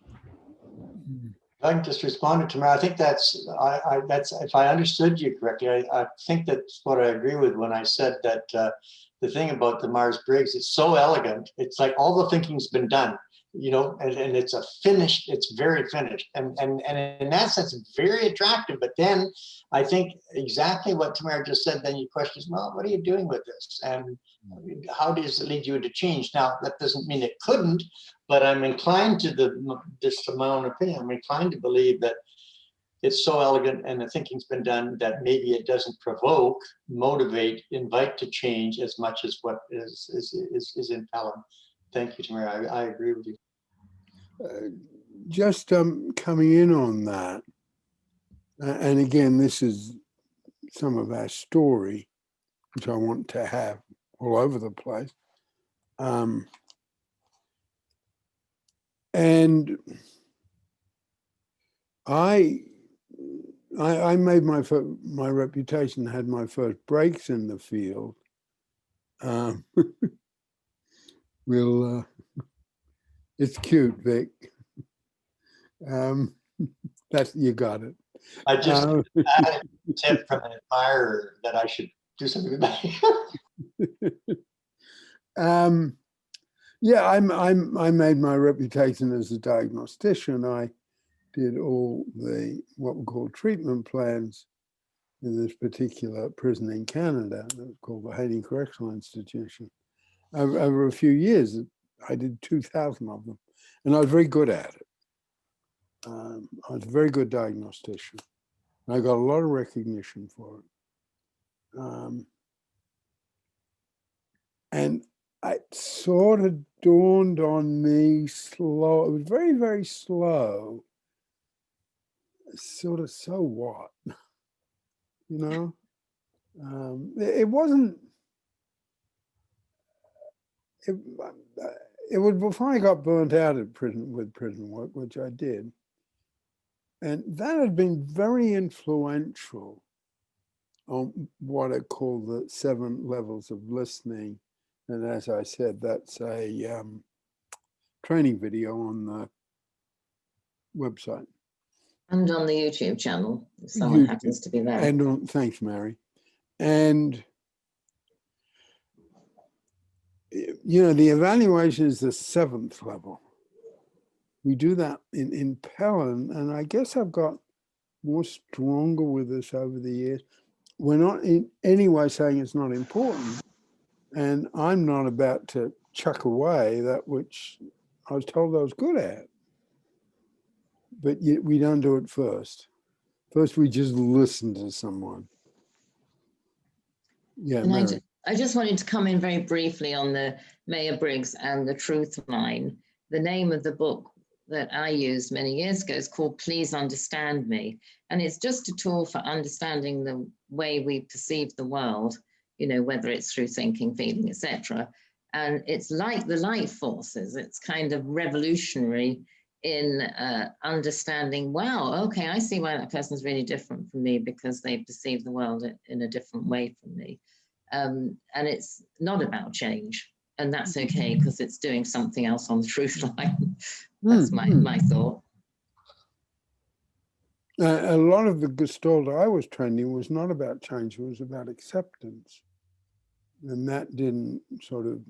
I can just respond to Tamara. I think that's if I understood you correctly, I think that's what I agree with when I said that the thing about the Myers-Briggs, it's so elegant. It's like all the thinking's been done. and it's a finished, it's very finished. And in that sense, it's very attractive. But then I think exactly what Tamara just said, then your question is, well, what are you doing with this? And how does it lead you into change? Now, that doesn't mean it couldn't, but I'm inclined to just my own opinion, I'm inclined to believe that it's so elegant and the thinking's been done that maybe it doesn't provoke, motivate, invite to change as much as what is in Pellin. Thank you, Tamara. I agree with you. Just coming in on that, and again, this is some of our story, which I want to have all over the place. And I made my reputation, had my first breaks in the field. It's cute, Vic. That's, you got it. I just had a tip from an admirer that I should do something about it. Yeah, I made my reputation as a diagnostician. I did all the what we call treatment plans in this particular prison in Canada, called the Haiti Correctional Institution. Over a few years, I did 2,000 of them, and I was very good at it. I was a very good diagnostician. I got a lot of recognition for it. And it sort of dawned on me slow. It was very, very slow. Sort of, so what? It wasn't. It was before I got burnt out at prison work, which I did. And that had been very influential on what I call the 7 levels of listening. And as I said, that's a training video on the website. And on the YouTube channel, if someone happens to be there. And thanks, Mary. And the evaluation is the 7th level. We do that in Pellin, and I guess I've got more stronger with this over the years. We're not in any way saying it's not important, and I'm not about to chuck away that which I was told I was good at. But we don't do it first. First, we just listen to someone. Yeah, Mary. I just wanted to come in very briefly on the Myers-Briggs and the truth line. The name of the book that I used many years ago is called Please Understand Me. And it's just a tool for understanding the way we perceive the world, whether it's through thinking, feeling, etc. And it's like the light forces. It's kind of revolutionary in understanding, wow, okay, I see why that person's really different from me because they perceive the world in a different way from me. And it's not about change, and that's okay because it's doing something else on the truth line. That's my thought. A lot of the Gestalt I was training was not about change, it was about acceptance. And that didn't sort of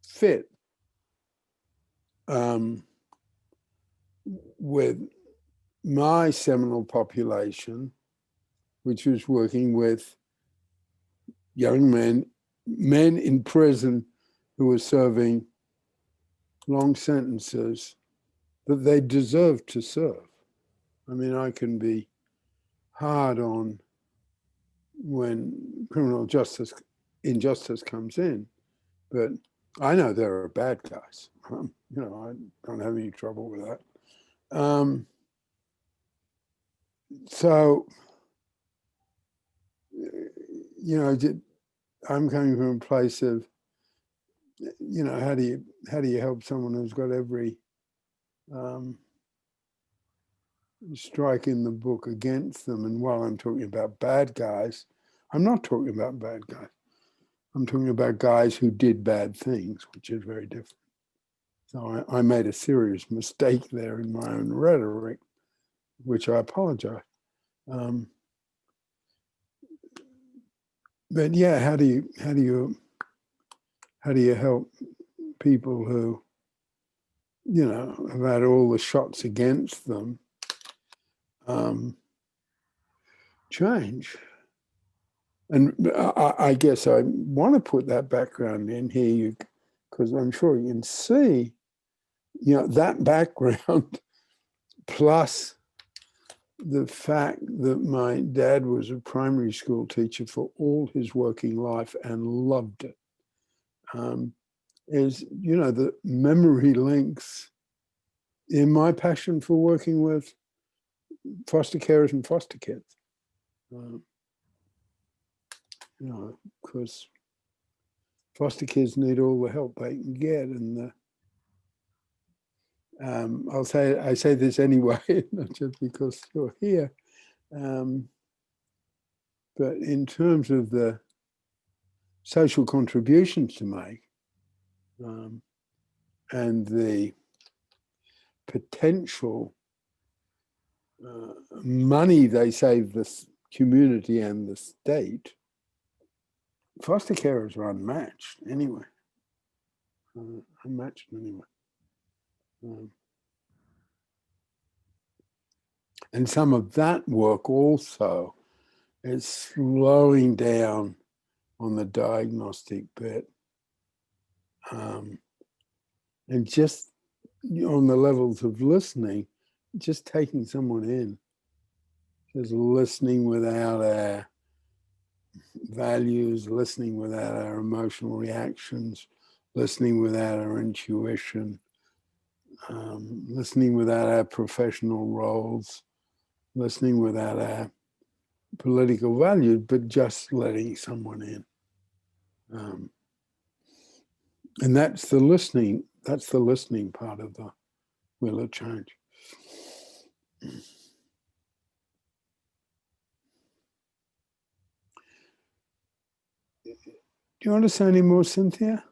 fit with my seminal population, which was working with young men in prison who were serving long sentences that they deserved to serve. I mean, I can be hard on when criminal injustice comes in, but I know there are bad guys. I don't have any trouble with that. So, I'm coming from a place of, how do you help someone who's got every strike in the book against them? And while I'm talking about bad guys, I'm not talking about bad guys. I'm talking about guys who did bad things, which is very different. So I made a serious mistake there in my own rhetoric, which I apologize. But yeah, how do you help people who you know, have had all the shots against them, change. And I guess I want to put that background in here because I'm sure you can see, you know, that background plus the fact that my dad was a primary school teacher for all his working life and loved it, is, you know, the memory links in my passion for working with foster carers and foster kids. You know, because foster kids need all the help they can get, and I say this anyway, not just because you're here, but in terms of the social contributions to make, and the potential money they save the community and the state, foster carers are unmatched anyway. Unmatched anyway. And some of that work also is slowing down on the diagnostic bit, and just on the levels of listening, just taking someone in, just listening without our values, listening without our emotional reactions, listening without our intuition, listening without our professional roles, listening without our political values, but just letting someone in. And that's the listening part of the wheel of change. Do you want to say any more, Cynthia?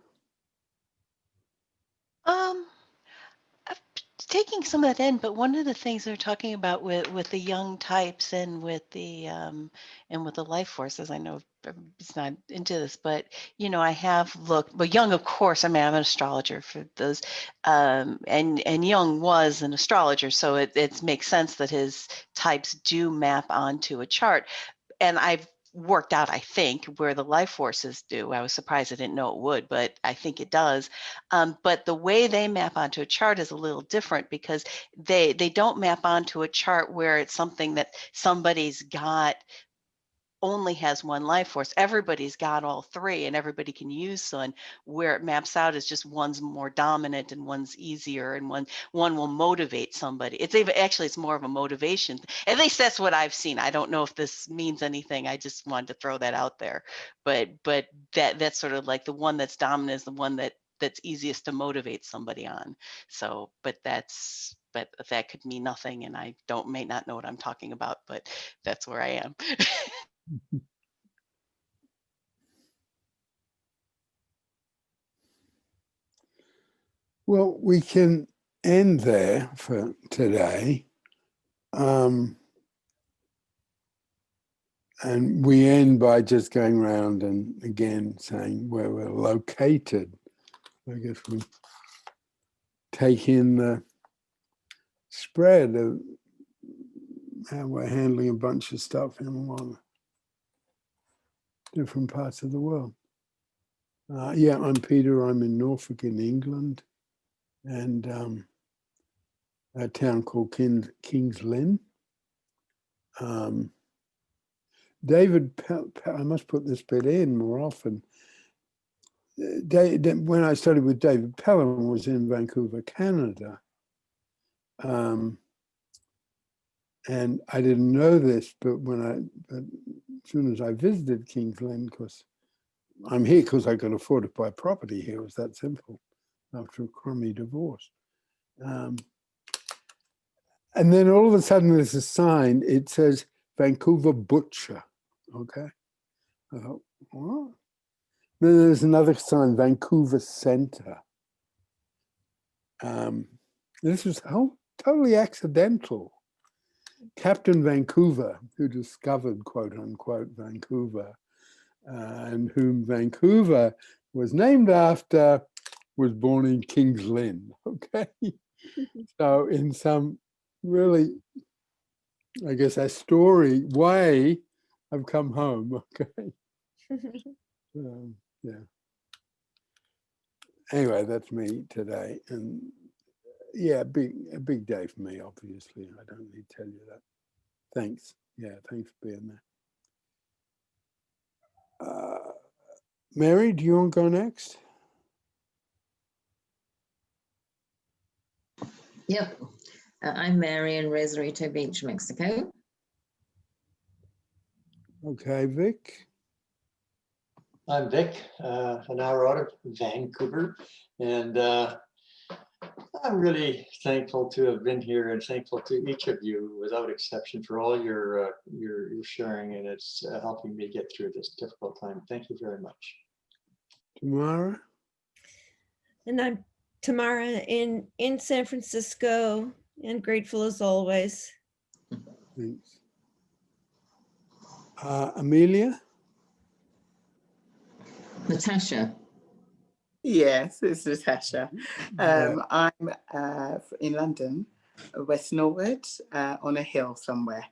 Taking some of that in, but one of the things they're talking about with the young types and with the life forces, I know it's not into this, but you know, I have looked, but Young, of course, I mean, I'm an astrologer for those, and Young was an astrologer, so it makes sense that his types do map onto a chart, and I've worked out, I think, where the life forces do. I was surprised I didn't know it would, but I think it does. But the way they map onto a chart is a little different because they don't map onto a chart where it's something that somebody's got only has one life force. Everybody's got all three and everybody can use one. Where it maps out is just one's more dominant and one's easier, and one will motivate somebody. It's more of a motivation. At least that's what I've seen. I don't know if this means anything. I just wanted to throw that out there. But that's sort of like the one that's dominant is the one that's easiest to motivate somebody on. So, but that could mean nothing, and I may not know what I'm talking about, but that's where I am. Well, we can end there for today. And we end by just going around and again saying where we're located. I guess we take in the spread of how we're handling a bunch of stuff in a lot of different parts of the world. Yeah, I'm Peter. I'm in Norfolk in England, and a town called King's Lynn. David, I must put this bit in more often. When I studied with David, Pellin was in Vancouver, Canada. And I didn't know this, but as soon as I visited King's Lynn, because I'm here because I could afford to buy property here, it was that simple after a crummy divorce. And then all of a sudden there's a sign, it says Vancouver Butcher, okay? I thought, what? Then there's another sign, Vancouver Center. This was totally accidental. Captain Vancouver, who discovered, quote unquote, Vancouver, and whom Vancouver was named after, was born in King's Lynn, okay? So in some really, I guess, a story way, I've come home. Okay. Yeah. Anyway, that's me today, and yeah, a big day for me. Obviously, I don't need to tell you that. Thanks. Yeah, thanks for being there. Mary, do you want to go next? Yep. I'm Mary in Rosarito Beach, Mexico. Okay, Vic. I'm Vic, an hour out of Vancouver, and I'm really thankful to have been here and thankful to each of you, without exception, for all your sharing, and it's helping me get through this difficult time. Thank you very much. Tamara. And I'm Tamara in San Francisco, and grateful as always. Thanks. Amelia. Natasha. Yes, it's Natasha. I'm in London, West Norwood, on a hill somewhere.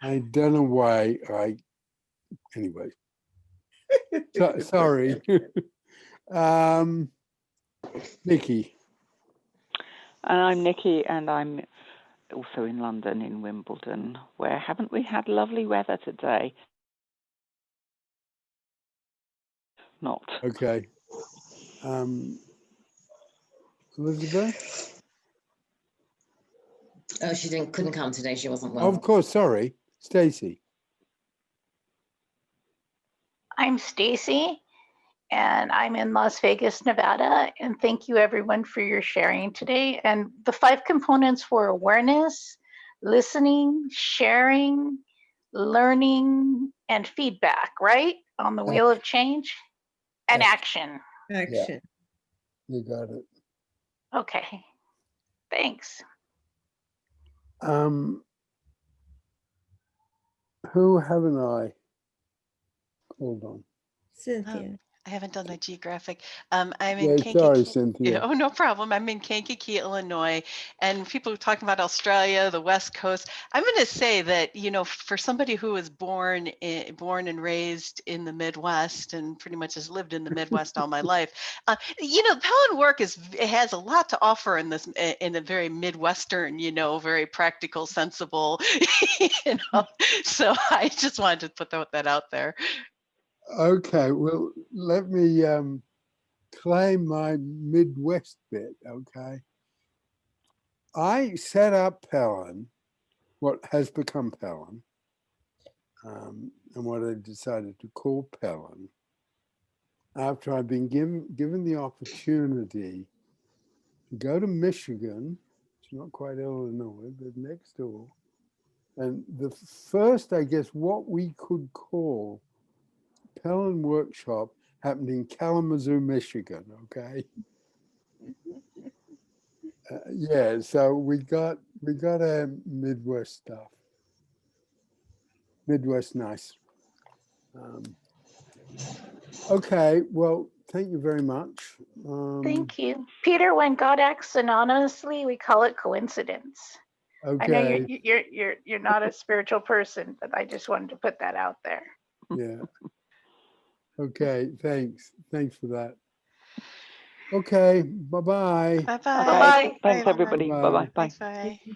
I don't know why anyway. Sorry. Nikki. And I'm Nikki, and I'm also in London, in Wimbledon, where haven't we had lovely weather today? Not. Okay. Elizabeth? Oh, she couldn't come today. She wasn't well. Of course, sorry. Stacy. I'm Stacy, and I'm in Las Vegas, Nevada. And thank you everyone for your sharing today. And the 5 components for awareness, listening, sharing, learning, and feedback, right? On the wheel of change and action. Action. Yeah, you got it. Okay, thanks. Who haven't I? Hold on. Cynthia. I haven't done the geographic. I'm in Yeah, Kankakee. sorry, Cynthia. Oh, no problem. I'm in Kankakee, Illinois, and people are talking about Australia, the West Coast. I'm going to say that, you know, for somebody who was born and raised in the Midwest and pretty much has lived in the Midwest all my life, you know, Pellin work it has a lot to offer in this, in a very Midwestern, you know, very practical, sensible, you know. So I just wanted to put that out there. Okay, well, let me claim my Midwest bit, okay? I set up Pellin, what has become Pellin, and what I decided to call Pellin, after I've been given the opportunity to go to Michigan. It's not quite Illinois, but next door. And the first, I guess, what we could call Pellin workshop happened in Kalamazoo, Michigan, okay? Yeah, so we got our Midwest stuff. Midwest nice. Okay, well, thank you very much. Thank you. Peter, when God acts anonymously, we call it coincidence. Okay. I know you're not a spiritual person, but I just wanted to put that out there. Yeah. Okay, thanks. Thanks for that. Okay, bye-bye. Bye-bye. Bye-bye. Thanks, everybody. Bye-bye. Bye-bye. Bye. Bye.